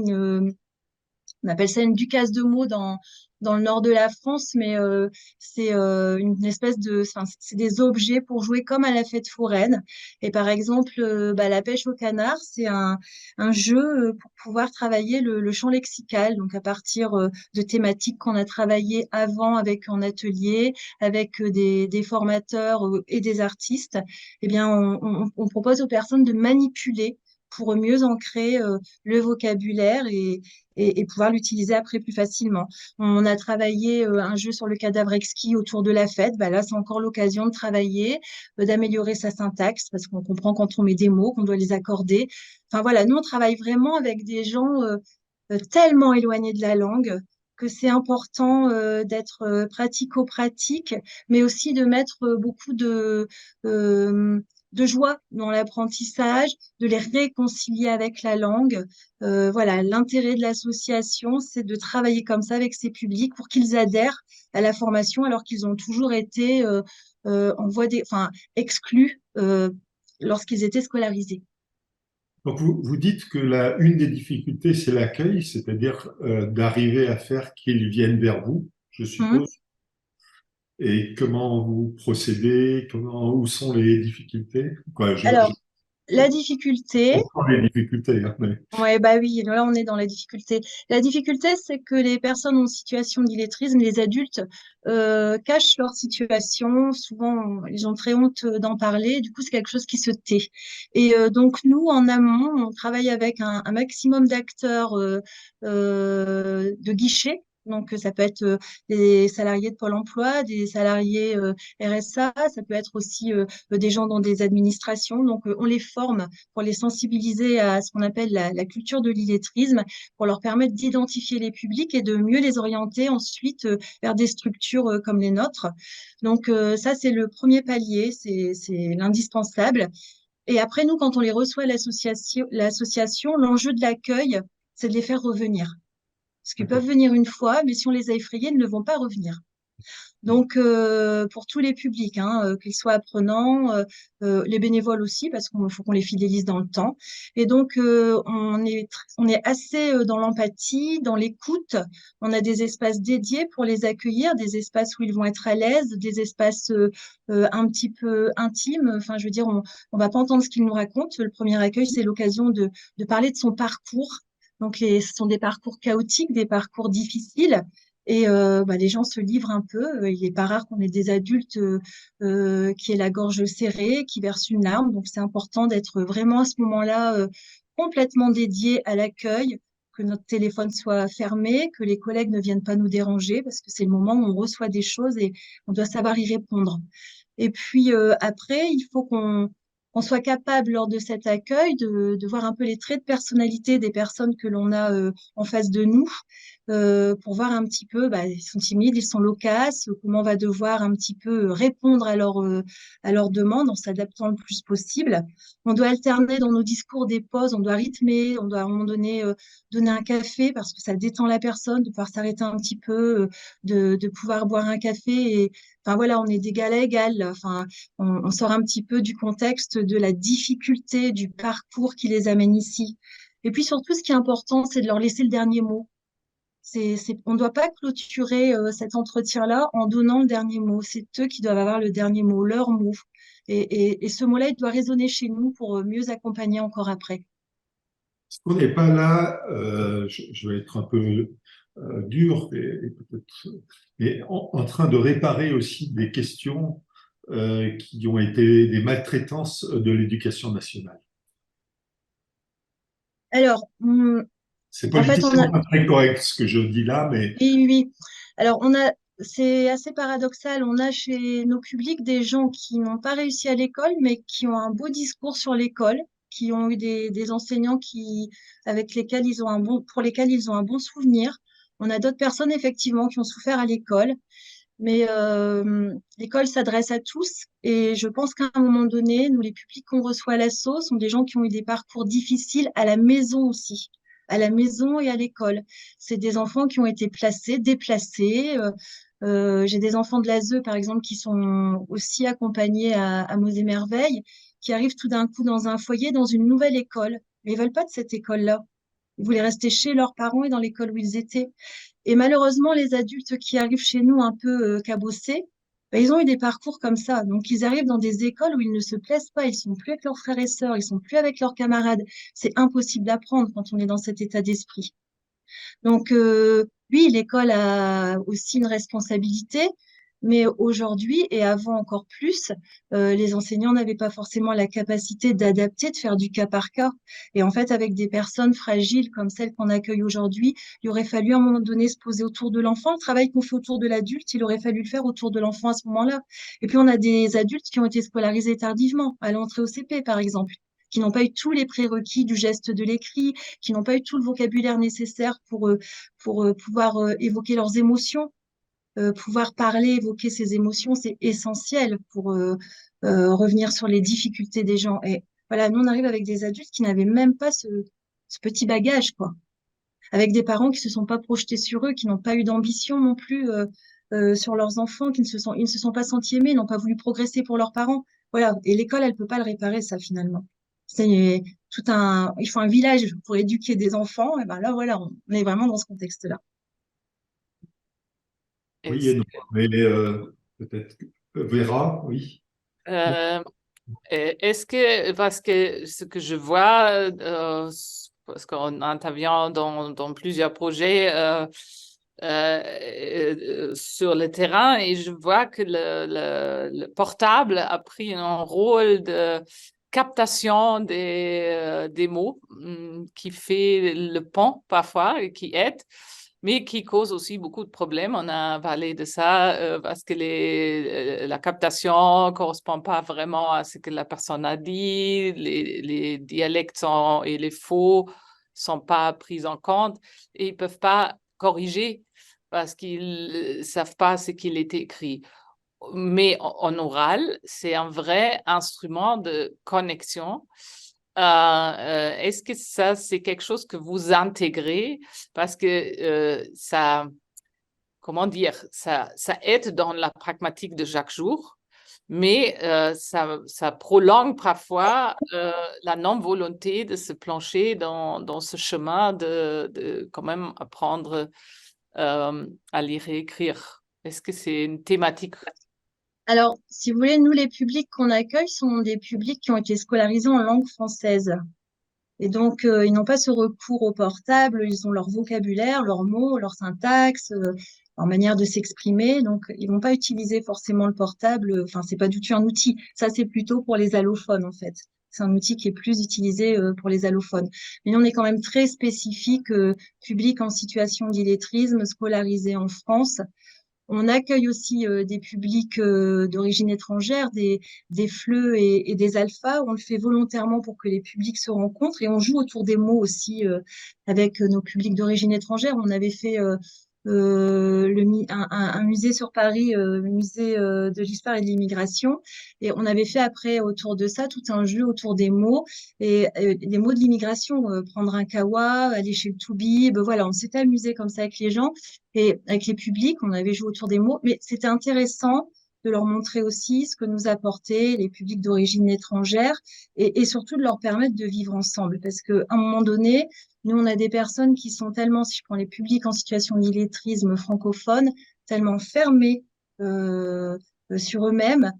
F: on appelle ça une ducasse de mots dans le nord de la France, mais c'est une espèce c'est des objets pour jouer comme à la fête foraine. Et par exemple, la pêche au canard, c'est un jeu pour pouvoir travailler le champ lexical, donc à partir de thématiques qu'on a travaillées avant avec en atelier, avec des formateurs et des artistes. Eh bien, on propose aux personnes de manipuler pour mieux ancrer le vocabulaire et pouvoir l'utiliser après plus facilement. On a travaillé un jeu sur le cadavre exquis autour de la fête. Là, c'est encore l'occasion de travailler, d'améliorer sa syntaxe, parce qu'on comprend quand on met des mots, qu'on doit les accorder. Enfin voilà, nous, on travaille vraiment avec des gens tellement éloignés de la langue que c'est important d'être pratico-pratique, mais aussi de mettre de joie dans l'apprentissage, de les réconcilier avec la langue. Voilà, l'intérêt de l'association, c'est de travailler comme ça avec ces publics pour qu'ils adhèrent à la formation alors qu'ils ont toujours été exclus lorsqu'ils étaient scolarisés.
A: Donc, vous dites que une des difficultés, c'est l'accueil, c'est-à-dire d'arriver à faire qu'ils viennent vers vous, je
F: Mhm.
A: suppose. Et comment vous procédez, où sont les difficultés? Quoi, je
F: Alors, la difficulté,
A: comprends les difficultés, hein, mais
F: ouais, bah oui, là on est dans la difficulté. La difficulté, c'est que les personnes en situation d'illettrisme, les adultes, cachent leur situation. Souvent, ils ont très honte d'en parler. Du coup, c'est quelque chose qui se tait. Et donc, nous, en amont, on travaille avec un maximum d'acteurs de guichets. Donc, ça peut être des salariés de Pôle emploi, des salariés RSA, ça peut être aussi des gens dans des administrations. Donc, on les forme pour les sensibiliser à ce qu'on appelle la culture de l'illettrisme, pour leur permettre d'identifier les publics et de mieux les orienter ensuite vers des structures comme les nôtres. Donc ça, c'est le premier palier, c'est l'indispensable. Et après, nous, quand on les reçoit à l'association, l'enjeu de l'accueil, c'est de les faire revenir. Parce qu'ils peuvent venir une fois, mais si on les a effrayés, ils ne vont pas revenir. Donc, pour tous les publics, hein, qu'ils soient apprenants, les bénévoles aussi, parce qu'il faut qu'on les fidélise dans le temps. Et donc, on est assez dans l'empathie, dans l'écoute. On a des espaces dédiés pour les accueillir, des espaces où ils vont être à l'aise, des espaces un petit peu intimes. Enfin, je veux dire, on va pas entendre ce qu'ils nous racontent. Le premier accueil, c'est l'occasion de parler de son parcours. Donc, ce sont des parcours chaotiques, des parcours difficiles. Et les gens se livrent un peu. Il n'est pas rare qu'on ait des adultes qui aient la gorge serrée, qui versent une larme. Donc, c'est important d'être vraiment à ce moment-là complètement dédié à l'accueil, que notre téléphone soit fermé, que les collègues ne viennent pas nous déranger, parce que c'est le moment où on reçoit des choses et on doit savoir y répondre. Et puis après, il faut qu'on soit capable, lors de cet accueil, de voir un peu les traits de personnalité des personnes que l'on a en face de nous, pour voir un petit peu, ils sont timides, ils sont loquaces, comment on va devoir un petit peu répondre à leurs demandes en s'adaptant le plus possible. On doit alterner dans nos discours des pauses, on doit rythmer, on doit à un moment donné donner un café parce que ça détend la personne, de pouvoir s'arrêter un petit peu, de pouvoir boire un café. Et enfin voilà, on est d'égal à égal. Enfin, on sort un petit peu du contexte de la difficulté du parcours qui les amène ici. Et puis surtout, ce qui est important, c'est de leur laisser le dernier mot. On ne doit pas clôturer cet entretien-là en donnant le dernier mot. C'est eux qui doivent avoir le dernier mot, leur mot. Et ce mot-là, il doit résonner chez nous pour mieux accompagner encore après.
A: est-ce qu'on n'est pas là, je vais être un peu dur et peut-être, mais en train de réparer aussi des questions qui ont été des maltraitances de l'éducation nationale.
F: Alors,
A: C'est
F: en fait, on a,
A: politiquement pas très correct ce que je dis là, mais
F: oui, oui, oui. Alors, c'est assez paradoxal. On a chez nos publics des gens qui n'ont pas réussi à l'école, mais qui ont un beau discours sur l'école, qui ont eu des enseignants avec lesquels pour lesquels ils ont un bon souvenir. On a d'autres personnes, effectivement, qui ont souffert à l'école. Mais l'école s'adresse à tous et je pense qu'à un moment donné, nous, les publics qu'on reçoit à l'assaut sont des gens qui ont eu des parcours difficiles à la maison aussi, à la maison et à l'école. C'est des enfants qui ont été placés, déplacés. J'ai des enfants de l'ASE, par exemple, qui sont aussi accompagnés à Mots et Merveilles, qui arrivent tout d'un coup dans un foyer, dans une nouvelle école. Mais ils veulent pas de cette école-là. Ils voulaient rester chez leurs parents et dans l'école où ils étaient. Et malheureusement, les adultes qui arrivent chez nous un peu cabossés, ils ont eu des parcours comme ça. Donc, ils arrivent dans des écoles où ils ne se plaisent pas, ils sont plus avec leurs frères et sœurs, ils sont plus avec leurs camarades. C'est impossible d'apprendre quand on est dans cet état d'esprit. Donc, oui, l'école a aussi une responsabilité, mais aujourd'hui et avant encore plus, les enseignants n'avaient pas forcément la capacité d'adapter, de faire du cas par cas. Et en fait, avec des personnes fragiles comme celles qu'on accueille aujourd'hui, il aurait fallu à un moment donné se poser autour de l'enfant. Le travail qu'on fait autour de l'adulte, il aurait fallu le faire autour de l'enfant à ce moment-là. Et puis, on a des adultes qui ont été scolarisés tardivement, à l'entrée au CP, par exemple, qui n'ont pas eu tous les prérequis du geste de l'écrit, qui n'ont pas eu tout le vocabulaire nécessaire pour pouvoir évoquer leurs émotions. Pouvoir parler, évoquer ses émotions, c'est essentiel pour revenir sur les difficultés des gens. Et voilà, nous, on arrive avec des adultes qui n'avaient même pas ce petit bagage, quoi. Avec des parents qui se sont pas projetés sur eux, qui n'ont pas eu d'ambition non plus sur leurs enfants, ils ne se sont pas sentis aimés, n'ont pas voulu progresser pour leurs parents. Voilà. Et l'école, elle peut pas le réparer, ça, finalement. Il faut un village pour éduquer des enfants. Et ben là, voilà, on est vraiment dans ce contexte-là.
A: Oui
C: Est-ce
A: et non. Mais peut-être Vera, oui.
C: euh, est-ce que, parce que ce que je vois, parce qu'on intervient dans plusieurs projets sur le terrain, et je vois que le portable a pris un rôle de captation des mots, qui fait le pont parfois et qui aide, mais qui cause aussi beaucoup de problèmes. On a parlé de ça parce que la captation ne correspond pas vraiment à ce que la personne a dit, les dialectes et les faux ne sont pas pris en compte et ils ne peuvent pas corriger parce qu'ils ne savent pas ce qu'il est écrit. Mais en oral, c'est un vrai instrument de connexion. Est-ce que ça, c'est quelque chose que vous intégrez parce que ça, comment dire, ça aide dans la pragmatique de chaque jour, mais ça prolonge parfois la non-volonté de se plancher dans ce chemin de quand même apprendre à lire et écrire. Est-ce que c'est une thématique?
F: Alors, si vous voulez, nous, les publics qu'on accueille sont des publics qui ont été scolarisés en langue française. Et donc, ils n'ont pas ce recours au portable, ils ont leur vocabulaire, leurs mots, leur syntaxe, leur manière de s'exprimer. Donc, ils vont pas utiliser forcément le portable. Enfin, c'est pas du tout un outil. Ça, c'est plutôt pour les allophones, en fait. C'est un outil qui est plus utilisé pour les allophones. Mais nous, on est quand même très spécifique, public en situation d'illettrisme, scolarisé en France. On accueille aussi des publics d'origine étrangère, des FLE et des alphas. On le fait volontairement pour que les publics se rencontrent et on joue autour des mots aussi avec nos publics d'origine étrangère. On avait fait un musée sur Paris, le musée de l'histoire et de l'immigration. Et on avait fait après autour de ça tout un jeu autour des mots et des mots de l'immigration. Prendre un kawa, aller chez le toubib. Voilà, on s'était amusé comme ça avec les gens. Et avec les publics, on avait joué autour des mots, mais c'était intéressant de leur montrer aussi ce que nous apportaient les publics d'origine étrangère et surtout de leur permettre de vivre ensemble. Parce qu'à un moment donné, nous, on a des personnes qui sont tellement, si je prends les publics en situation d'illettrisme francophone, tellement fermés sur eux-mêmes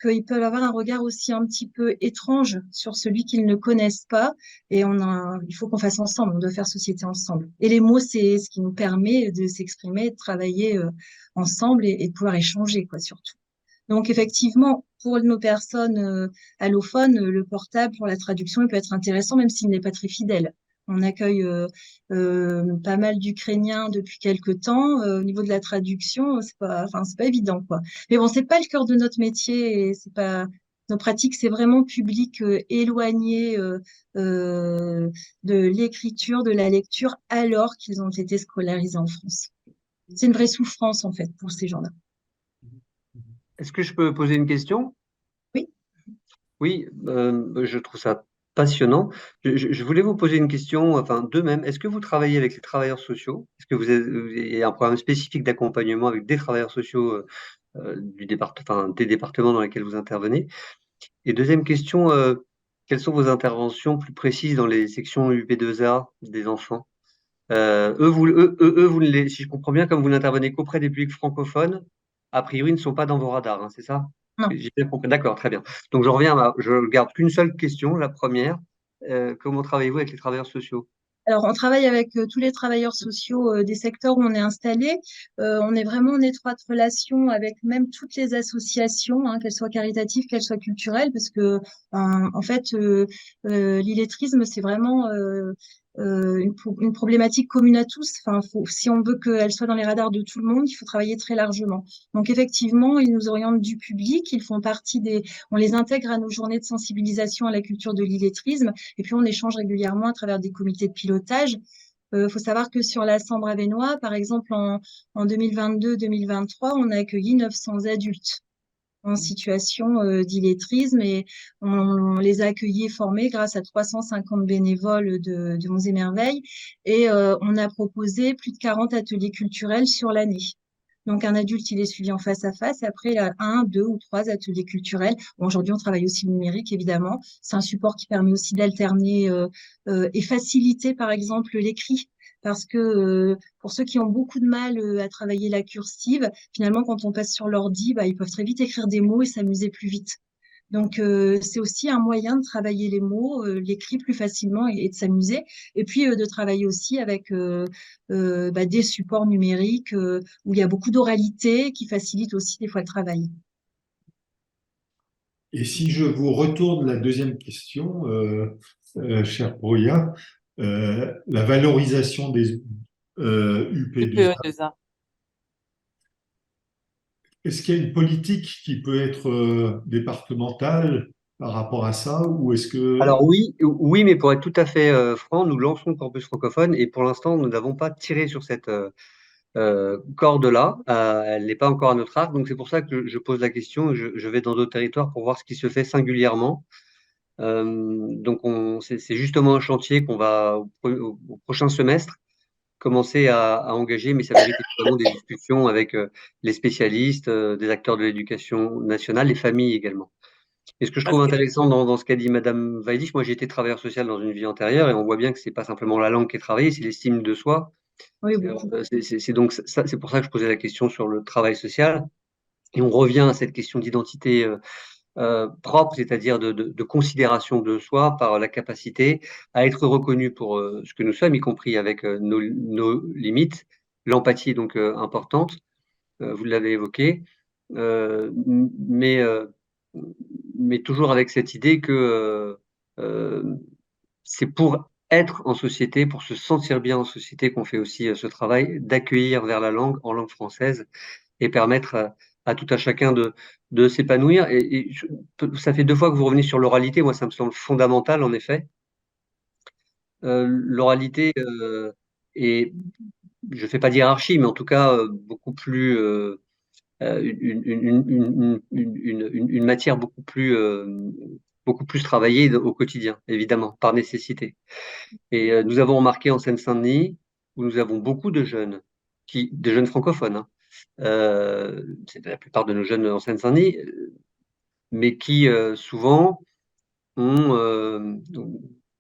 F: qu'ils peuvent avoir un regard aussi un petit peu étrange sur celui qu'ils ne connaissent pas. Et il faut qu'on fasse ensemble, on doit faire société ensemble. Et les mots, c'est ce qui nous permet de s'exprimer, de travailler ensemble et de pouvoir échanger, quoi, surtout. Donc, effectivement, pour nos personnes allophones, le portable pour la traduction, il peut être intéressant, même s'il n'est pas très fidèle. On accueille pas mal d'Ukrainiens depuis quelques temps. Au niveau de la traduction, c'est pas évident, quoi. Mais bon, c'est pas le cœur de notre métier et c'est pas nos pratiques, c'est vraiment public éloigné de l'écriture, de la lecture, alors qu'ils ont été scolarisés en France. C'est une vraie souffrance en fait pour ces gens-là.
D: Est-ce que je peux poser une question?
F: Oui.
D: Oui, je trouve ça passionnant. Je voulais vous poser une question, enfin deux même. Est-ce que vous travaillez avec les travailleurs sociaux? Est-ce que vous avez un programme spécifique d'accompagnement avec des travailleurs sociaux des départements dans lesquels vous intervenez? Et deuxième question, quelles sont vos interventions plus précises dans les sections UP2A des enfants? Si je comprends bien, comme vous n'intervenez qu'auprès des publics francophones, a priori, ils ne sont pas dans vos radars, hein, c'est ça?
F: Non.
D: J'ai bien compris. D'accord, très bien. Donc, je garde qu'une seule question, la première. Comment travaillez-vous avec les travailleurs sociaux?
F: Alors, on travaille avec tous les travailleurs sociaux des secteurs où on est installé. On est vraiment en étroite relation avec même toutes les associations, hein, qu'elles soient caritatives, qu'elles soient culturelles, parce que en fait, l'illettrisme, c'est vraiment une problématique commune à tous. Enfin, si on veut qu'elle soit dans les radars de tout le monde, il faut travailler très largement. Donc effectivement, ils nous orientent du public, on les intègre à nos journées de sensibilisation à la culture de l'illettrisme, et puis on échange régulièrement à travers des comités de pilotage. Faut savoir que sur la Sambre Avesnois, par exemple, en 2022-2023, on a accueilli 900 adultes en situation d'illettrisme et on les a accueillis et formés grâce à 350 bénévoles de Monts et Merveilles et on a proposé plus de 40 ateliers culturels sur l'année. Donc, un adulte, il est suivi en face à face. Et après, il a 1, 2 ou 3 ateliers culturels. Bon, aujourd'hui, on travaille aussi le numérique, évidemment. C'est un support qui permet aussi d'alterner et faciliter, par exemple, l'écrit. Parce que pour ceux qui ont beaucoup de mal à travailler la cursive, finalement, quand on passe sur l'ordi, ils peuvent très vite écrire des mots et s'amuser plus vite. Donc, c'est aussi un moyen de travailler les mots, l'écrit plus facilement et de s'amuser. Et puis, de travailler aussi avec des supports numériques où il y a beaucoup d'oralité qui facilite aussi des fois le travail.
A: Et si je vous retourne la deuxième question, cher Brouillard, la valorisation des UP2A,
C: UPE2A.
A: est-ce qu'il y a une politique qui peut être départementale par rapport à ça, ou est-ce que...
D: Alors oui, mais pour être tout à fait franc, nous lançons Campus francophone et pour l'instant, nous n'avons pas tiré sur cette corde-là. Elle n'est pas encore à notre arc, donc c'est pour ça que je pose la question. Je vais dans d'autres territoires pour voir ce qui se fait singulièrement. Donc c'est justement un chantier qu'on va au prochain semestre commencer à engager, mais ça mérite évidemment des discussions avec les spécialistes, des acteurs de l'éducation nationale, les familles également. Et ce que je trouve intéressant dans ce qu'a dit Madame Weidisch, moi j'ai été travailleur social dans une vie antérieure et on voit bien que c'est pas simplement la langue qui est travaillée, c'est l'estime de soi.
F: Oui, beaucoup.
D: C'est donc ça, c'est pour ça que je posais la question sur le travail social. Et on revient à cette question d'identité propre, c'est-à-dire de considération de soi par la capacité à être reconnu pour ce que nous sommes, y compris avec nos limites. L'empathie est donc importante, vous l'avez évoqué, euh, mais, euh, mais toujours avec cette idée que c'est pour être en société, pour se sentir bien en société qu'on fait aussi ce travail d'accueillir vers la langue en langue française et permettre à tout à chacun de s'épanouir. Ça fait 2 fois que vous revenez sur l'oralité. Moi, ça me semble fondamental, en effet. L'oralité est, je ne fais pas d'hierarchie, mais en tout cas, beaucoup plus, une matière beaucoup plus travaillée au quotidien, évidemment, par nécessité. Et nous avons remarqué en Seine-Saint-Denis, où nous avons beaucoup de jeunes, des jeunes francophones, hein, c'est la plupart de nos jeunes en Seine-Saint-Denis, mais qui souvent ont,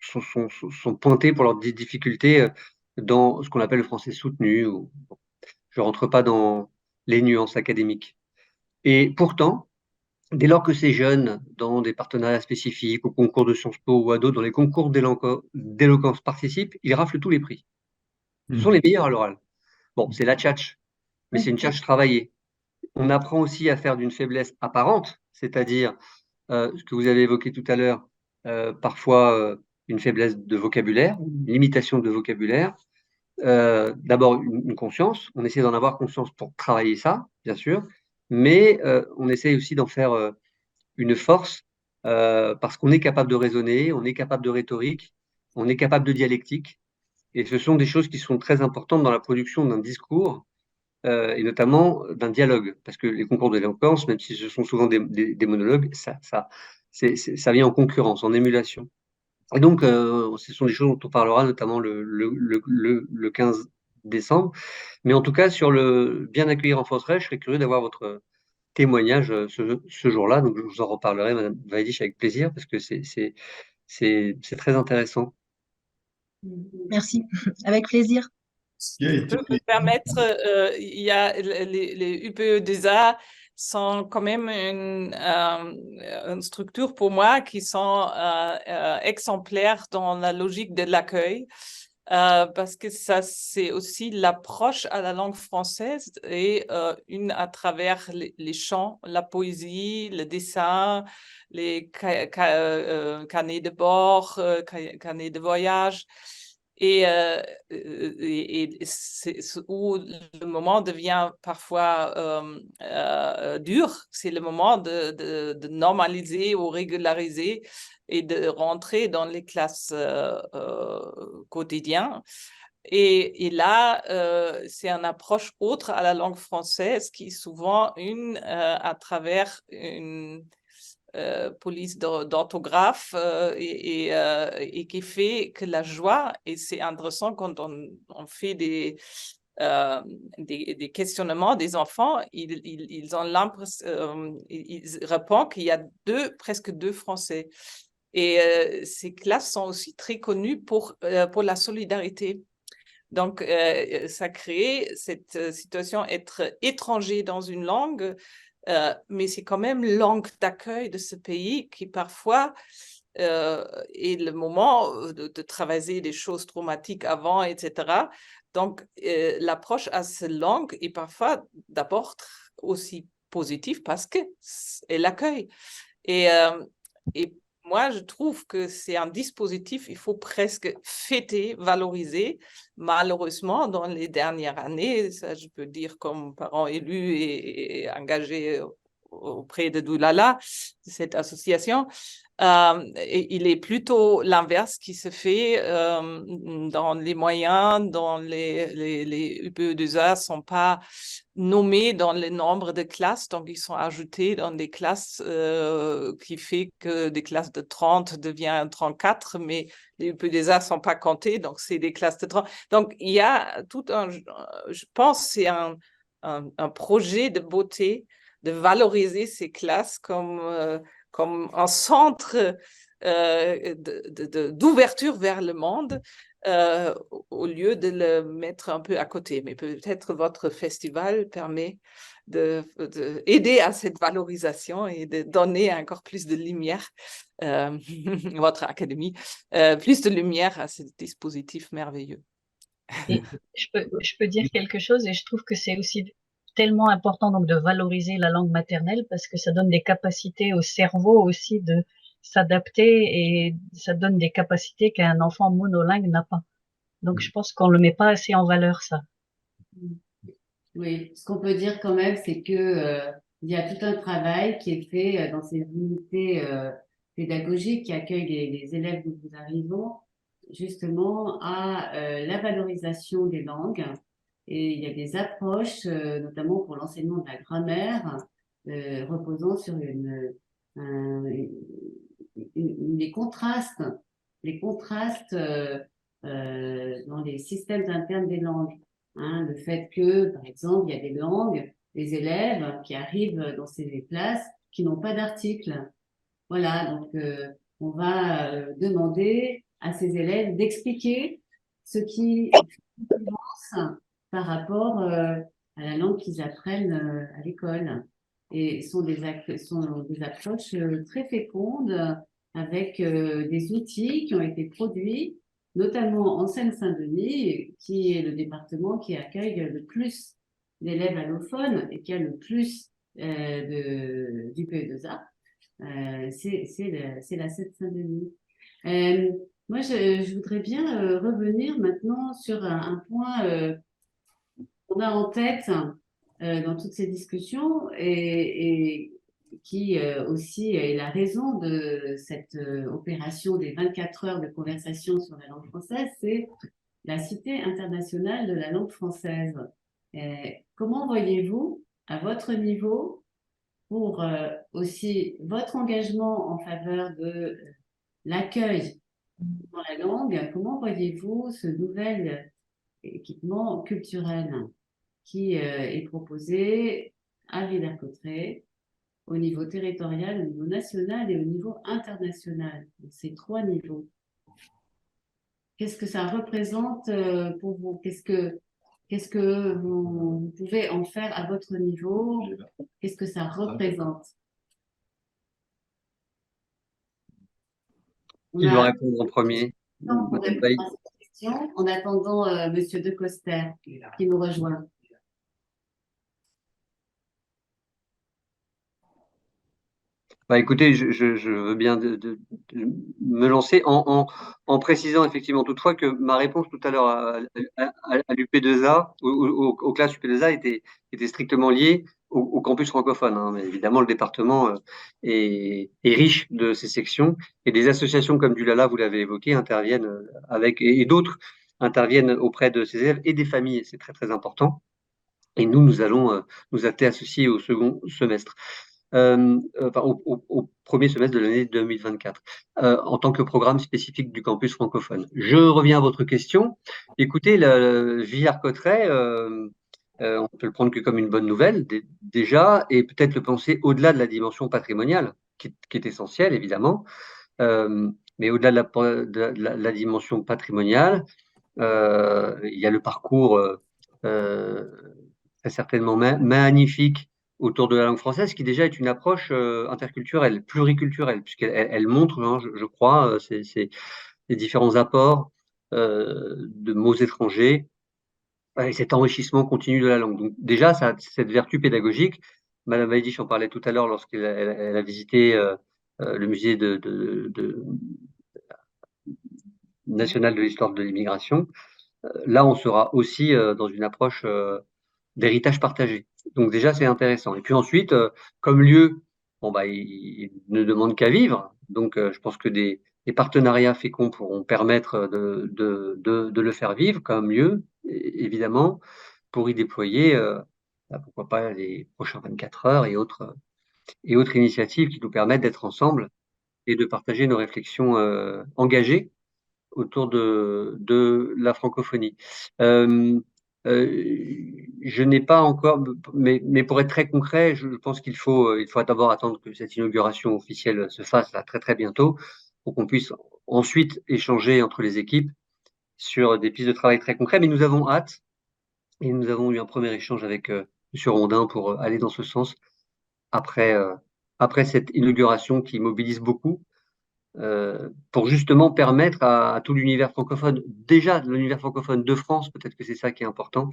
D: sont pointés pour leurs difficultés dans ce qu'on appelle le français soutenu. Je ne rentre pas dans les nuances académiques. Et pourtant, dès lors que ces jeunes, dans des partenariats spécifiques, au concours de Sciences Po ou à d'autres, dans les concours d'éloquence participent, ils raflent tous les prix. Ce sont les meilleurs à l'oral. Bon, c'est la tchatch, mais c'est une tchatch travaillée. On apprend aussi à faire d'une faiblesse apparente, c'est-à-dire ce que vous avez évoqué tout à l'heure, parfois une faiblesse de vocabulaire, une limitation de vocabulaire. D'abord une conscience, on essaie d'en avoir conscience pour travailler ça, bien sûr, mais on essaie aussi d'en faire une force parce qu'on est capable de raisonner, on est capable de rhétorique, on est capable de dialectique, et ce sont des choses qui sont très importantes dans la production d'un discours et notamment d'un dialogue, parce que les concours d'éloquence, même si ce sont souvent des monologues, ça vient en concurrence, en émulation. Et donc, ce sont des choses dont on parlera notamment le 15 décembre. Mais en tout cas, sur le bien accueillir en Forêt, je serais curieux d'avoir votre témoignage ce jour-là. Donc, je vous en reparlerai, Madame Weidisch, avec plaisir, parce que c'est très intéressant.
F: Merci, avec plaisir.
A: Ce qui a
C: Je peux me
A: été...
C: permettre, il y a les UPE2A sont quand même une structure pour moi qui sont exemplaires dans la logique de l'accueil. Parce que ça, c'est aussi l'approche à la langue française et une à travers les chants, la poésie, le dessin, les carnets de bord, carnets de voyage. Et c'est où le moment devient parfois dur, c'est le moment de normaliser ou régulariser et de rentrer dans les classes quotidiennes. Et là, c'est une approche autre à la langue française qui est souvent à travers une police d'orthographe et qui fait que la joie, et c'est intéressant quand on fait des questionnements des enfants, ils ont l'impression, ils répondent qu'il y a presque deux Français. Et ces classes sont aussi très connues pour la solidarité. Donc, ça crée cette situation être étranger dans une langue, mais c'est quand même langue d'accueil de ce pays qui parfois est le moment de travailler des choses traumatiques avant, etc. Donc, l'approche à cette langue est parfois d'abord aussi positive parce qu'elle accueille. Et moi, je trouve que c'est un dispositif, il faut presque fêter, valoriser. Malheureusement, dans les dernières années, ça je peux dire comme parent élu et engagé auprès de Doulala, cette association, il est plutôt l'inverse qui se fait dans les moyens, dans les UPE2A ne sont pas nommés dans le nombre de classes, donc ils sont ajoutés dans des classes qui fait que des classes de 30 deviennent 34, mais les UPE2A ne sont pas comptés, donc c'est des classes de 30. Donc il y a tout je pense c'est un projet de beauté de valoriser ces classes comme un centre d'ouverture vers le monde au lieu de le mettre un peu à côté. Mais peut-être votre festival permet d'aider à cette valorisation et de donner encore plus de lumière, votre académie, plus de lumière à ce dispositif merveilleux.
E: Et je peux dire quelque chose et je trouve que c'est aussi tellement important donc de valoriser la langue maternelle parce que ça donne des capacités au cerveau aussi de s'adapter et ça donne des capacités qu'un enfant monolingue n'a pas. Donc je pense qu'on le met pas assez en valeur ça.
B: Oui, ce qu'on peut dire quand même, c'est que il y a tout un travail qui est fait dans ces unités pédagogiques qui accueillent les élèves d'où nous arrivons, justement à la valorisation des langues. Et il y a des approches, notamment pour l'enseignement de la grammaire, reposant sur les contrastes dans les systèmes internes des langues. Hein, le fait que, par exemple, il y a des langues, des élèves qui arrivent dans ces classes qui n'ont pas d'article. Voilà, donc on va demander à ces élèves d'expliquer ce qui pensent par rapport à la langue qu'ils apprennent à l'école. Et sont des approches très fécondes avec des outils qui ont été produits, notamment en Seine-Saint-Denis, qui est le département qui accueille le plus d'élèves allophones et qui a le plus du PE2A. C'est la Seine-Saint-Denis. Moi, je voudrais bien revenir maintenant sur un point qu'on a en tête dans toutes ces discussions et qui aussi est la raison de cette opération des 24 heures de conversation sur la langue française, c'est la Cité internationale de la langue française. Comment voyez-vous, à votre niveau, pour aussi votre engagement en faveur de l'accueil dans la langue, comment voyez-vous ce nouvel équipement culturel qui est proposé à Villers-Cotterêts au niveau territorial, au niveau national et au niveau international, ces trois niveaux? Qu'est-ce que ça représente pour vous? Qu'est-ce que vous pouvez en faire à votre niveau? Qu'est-ce que ça représente?
D: Qui doit répondre en premier?
B: Pour répondre à cette question, en attendant Monsieur De Coster qui nous rejoint.
D: Bah, écoutez, je veux bien de me lancer en précisant effectivement toutefois que ma réponse tout à l'heure à l'UP2A, aux classes UP2A était strictement liée au campus francophone, hein. Mais évidemment, le département est riche de ces sections et des associations comme du Lala, vous l'avez évoqué, interviennent et d'autres interviennent auprès de ces élèves et des familles. C'est très très important. Et nous allons nous associer au second semestre. Enfin, au premier semestre de l'année 2024, en tant que programme spécifique du campus francophone. Je reviens à votre question. Écoutez, Villers-Cotterêts, on peut le prendre que comme une bonne nouvelle déjà, et peut-être le penser au-delà de la dimension patrimoniale, qui est essentielle évidemment, mais au-delà de la dimension patrimoniale, il y a le parcours très certainement magnifique autour de la langue française, qui déjà est une approche interculturelle, pluriculturelle, puisqu'elle montre, hein, je crois, les différents apports de mots étrangers et cet enrichissement continu de la langue. Donc déjà, ça a cette vertu pédagogique. Madame Weidisch en parlait tout à l'heure lorsqu'elle a visité le musée national de l'histoire de l'immigration. Là, on sera aussi dans une approche d'héritage partagé. Donc déjà, c'est intéressant. Et puis ensuite, comme lieu, bon, bah, il ne demande qu'à vivre. Donc, je pense que des partenariats féconds pourront permettre de le faire vivre comme lieu, évidemment, pour y déployer, bah, pourquoi pas les prochains 24 heures et autres initiatives qui nous permettent d'être ensemble et de partager nos réflexions engagées autour de la francophonie. Je n'ai pas encore, mais pour être très concret, je pense il faut d'abord attendre que cette inauguration officielle se fasse là très très bientôt, pour qu'on puisse ensuite échanger entre les équipes sur des pistes de travail très concrètes. Mais nous avons hâte et nous avons eu un premier échange avec Monsieur Rondin pour aller dans ce sens après, après cette inauguration qui mobilise beaucoup pour justement permettre à tout l'univers francophone, déjà l'univers francophone de France, peut-être que c'est ça qui est important,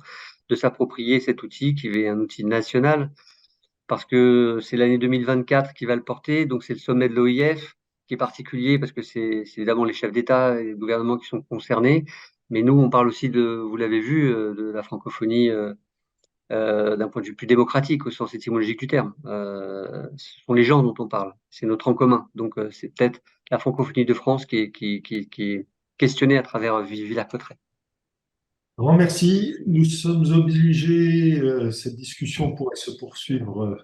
D: de s'approprier cet outil qui est un outil national, parce que c'est l'année 2024 qui va le porter, donc c'est le sommet de l'OIF qui est particulier, parce que c'est évidemment les chefs d'État et de gouvernement qui sont concernés, mais nous, on parle aussi vous l'avez vu, de la francophonie d'un point de vue plus démocratique au sens étymologique du terme. Ce sont les gens dont on parle, c'est notre en commun. Donc c'est peut-être la francophonie de France qui est questionnée à travers Villers-Cotterêts.
A: Grand merci. Nous sommes obligés, cette discussion pourrait se poursuivre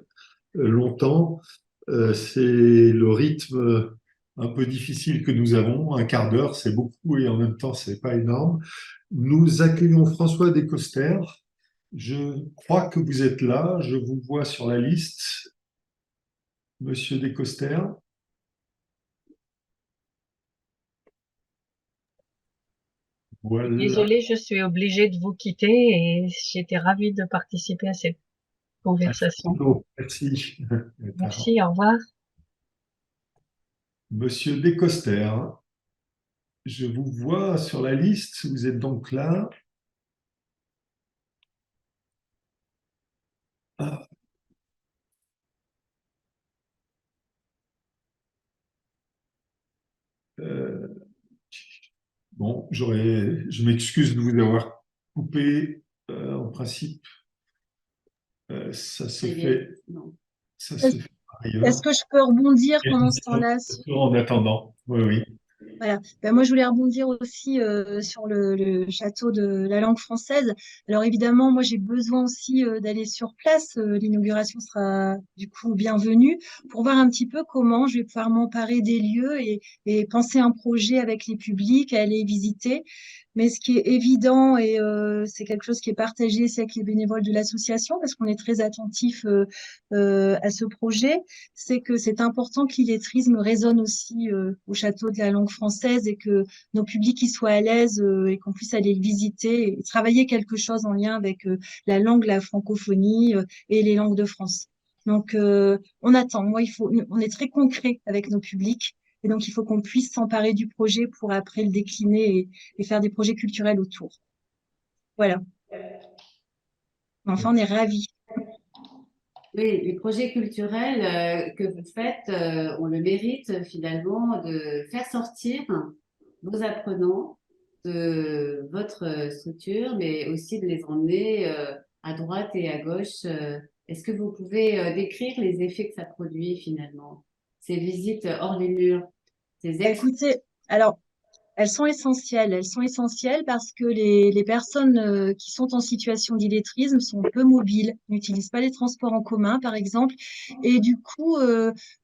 A: longtemps. C'est le rythme un peu difficile que nous avons. Un quart d'heure, c'est beaucoup et en même temps, c'est pas énorme. Nous accueillons François Descoster. Je crois que vous êtes là. Je vous vois sur la liste, Monsieur Descoster. Voilà.
E: Désolée, je suis obligée de vous quitter et j'étais ravie de participer à cette conversation.
A: Merci.
E: Merci, au revoir.
A: Monsieur Descoster, je vous vois sur la liste. Vous êtes donc là. Ah. Bon, je m'excuse de vous avoir coupé. En principe, ça se
B: C'est bien.
A: fait,
B: Non.
A: ça se fait par ailleurs.
F: Est-ce que je peux rebondir
A: Et
F: pendant ce temps-là?
A: en attendant, oui, oui.
F: Voilà. Ben, moi, je voulais rebondir aussi sur le château de la langue française. Alors évidemment, moi, j'ai besoin aussi d'aller sur place. L'inauguration sera du coup bienvenue pour voir un petit peu comment je vais pouvoir m'emparer des lieux et penser un projet avec les publics, aller visiter. Mais ce qui est évident, et c'est quelque chose qui est partagé aussi avec les bénévoles de l'association, parce qu'on est très attentif à ce projet, c'est que c'est important que l'illettrisme résonne aussi au château de la langue française et que nos publics y soient à l'aise et qu'on puisse aller le visiter et travailler quelque chose en lien avec la langue, la francophonie et les langues de France. Donc, on attend. Moi, on est très concret avec nos publics. Et donc, il faut qu'on puisse s'emparer du projet pour après le décliner et faire des projets culturels autour. Voilà. Enfin, on est ravis.
B: Oui, les projets culturels que vous faites ont le mérite finalement de faire sortir vos apprenants de votre structure, mais aussi de les emmener à droite et à gauche. Est-ce que vous pouvez décrire les effets que ça produit finalement, ces visites hors les murs, ces
F: Bah, écoutez, alors, elles sont essentielles parce que les personnes qui sont en situation d'illettrisme sont peu mobiles, n'utilisent pas les transports en commun, par exemple, et du coup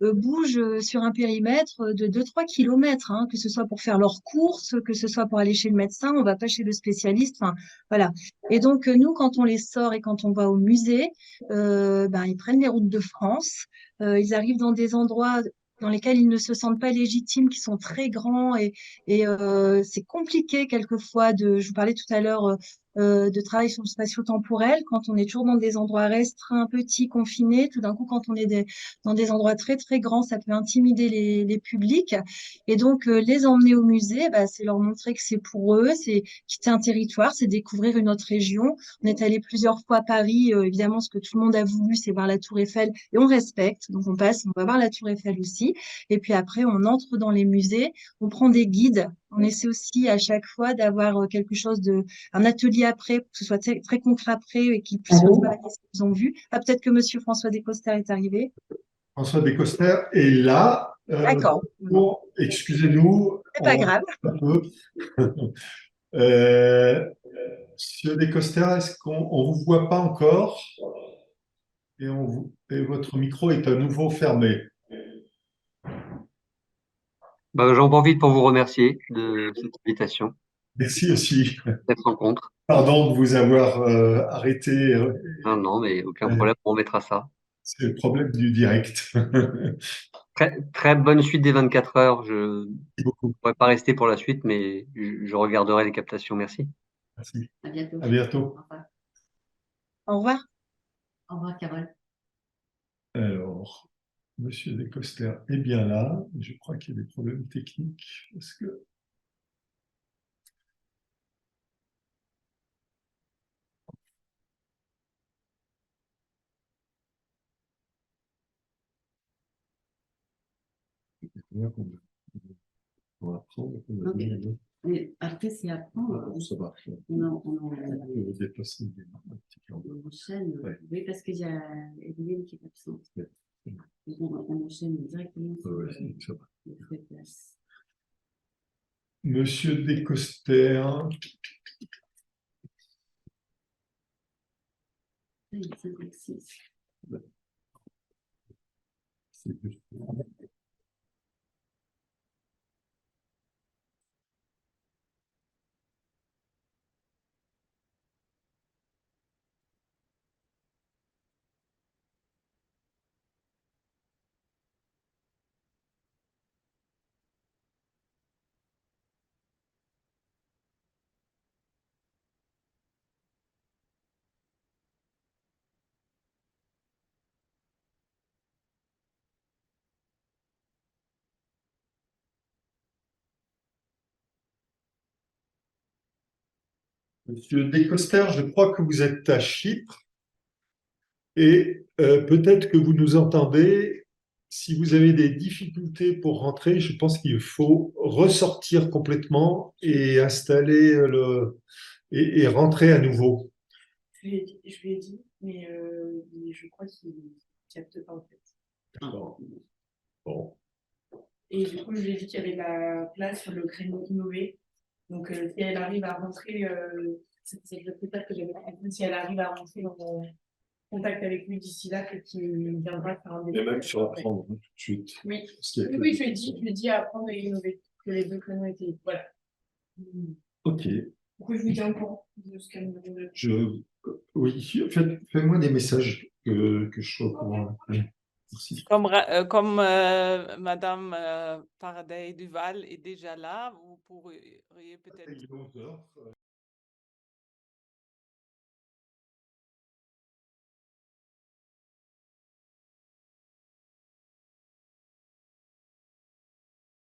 F: bougent sur un périmètre de 2-3 kilomètres, hein, que ce soit pour faire leurs courses, que ce soit pour aller chez le médecin, on va pas chez le spécialiste, enfin voilà. Et donc nous, quand on les sort et quand on va au musée, ben, ils prennent les routes de France, ils arrivent dans des endroits dans lesquels ils ne se sentent pas légitimes, qui sont très grands et c'est compliqué quelquefois je vous parlais tout à l'heure de travail sur le spatio-temporel, quand on est toujours dans des endroits restreints, petits, confinés, tout d'un coup, quand on est dans des endroits très, très grands, ça peut intimider les publics. Et donc, les emmener au musée, bah, c'est leur montrer que c'est pour eux, c'est quitter un territoire, c'est découvrir une autre région. On est allé plusieurs fois à Paris, évidemment, ce que tout le monde a voulu, c'est voir la Tour Eiffel, et on respecte. Donc, on passe, on va voir la Tour Eiffel aussi. Et puis après, on entre dans les musées, on prend des guides. On essaie aussi à chaque fois d'avoir quelque chose un atelier après, pour que ce soit très, très concret après et qu'ils puissent retravailler ce qu'ils ont vu. Ah, peut-être que Monsieur François Descoster est arrivé.
A: François Descoster est là.
F: D'accord. Bon,
A: Excusez-nous,
F: c'est pas
A: on
F: grave.
A: un peu. Monsieur Descoster, est-ce qu'on vous voit pas encore et votre micro est à nouveau fermé?
D: Bah, j'en profite pour vous remercier de cette invitation,
A: Merci aussi.
D: cette rencontre.
A: Pardon de vous avoir arrêté.
D: Non, non, mais aucun problème, on remettra ça.
A: C'est le problème du direct.
D: Très, très bonne suite des 24 heures. Je ne
A: Merci beaucoup.
D: pourrais pas rester pour la suite, mais je regarderai les captations. Merci.
A: Merci.
B: À bientôt.
A: À bientôt.
B: Au revoir.
F: Au revoir.
B: Au revoir, Carole.
A: Alors, Monsieur Descoster est bien là. Je crois qu'il y a des problèmes techniques. Parce que... On va apprendre.
B: Mais après, c'est apprendre.
A: Ça va.
B: On
A: Déplacer un petit peu.
B: on enchaîne.
A: Ouais.
B: Oui, parce qu'il y a Evelyne qui est absente.
A: Ouais.
B: On enchaîne directement sur
A: Ouais, ça va.
B: les places.
A: Monsieur Descoster,
B: Il y a 56.
A: c'est juste. Monsieur Descoster, je crois que vous êtes à Chypre et peut-être que vous nous entendez. Si vous avez des difficultés pour rentrer, je pense qu'il faut ressortir complètement et installer et rentrer à nouveau.
G: Je lui ai dit, mais je crois qu'il ne capte pas en fait.
A: D'accord. Bon.
G: Et du coup, je lui ai dit qu'il y avait de la place sur le créneau innové. Donc, si elle arrive à rentrer, c'est peut-être que j'avais pas compris, si elle arrive à rentrer en contact avec lui d'ici là, qu'il viendra faire un
A: Et
G: débat.
A: même sur apprendre tout de suite.
G: Oui,
A: Parce qu'il y a que-
G: oui, je lui ai dit à apprendre et innover, que les deux créneaux étaient. Voilà.
A: Ok.
G: Du coup, je vous tiens au courant de ce qu'elle me dit.
A: Oui, faites-moi des messages que je sois au courant. Oui. Merci.
C: Comme Madame Faraday Duval est déjà là, vous pourriez peut-être...
A: Il est 11 heures.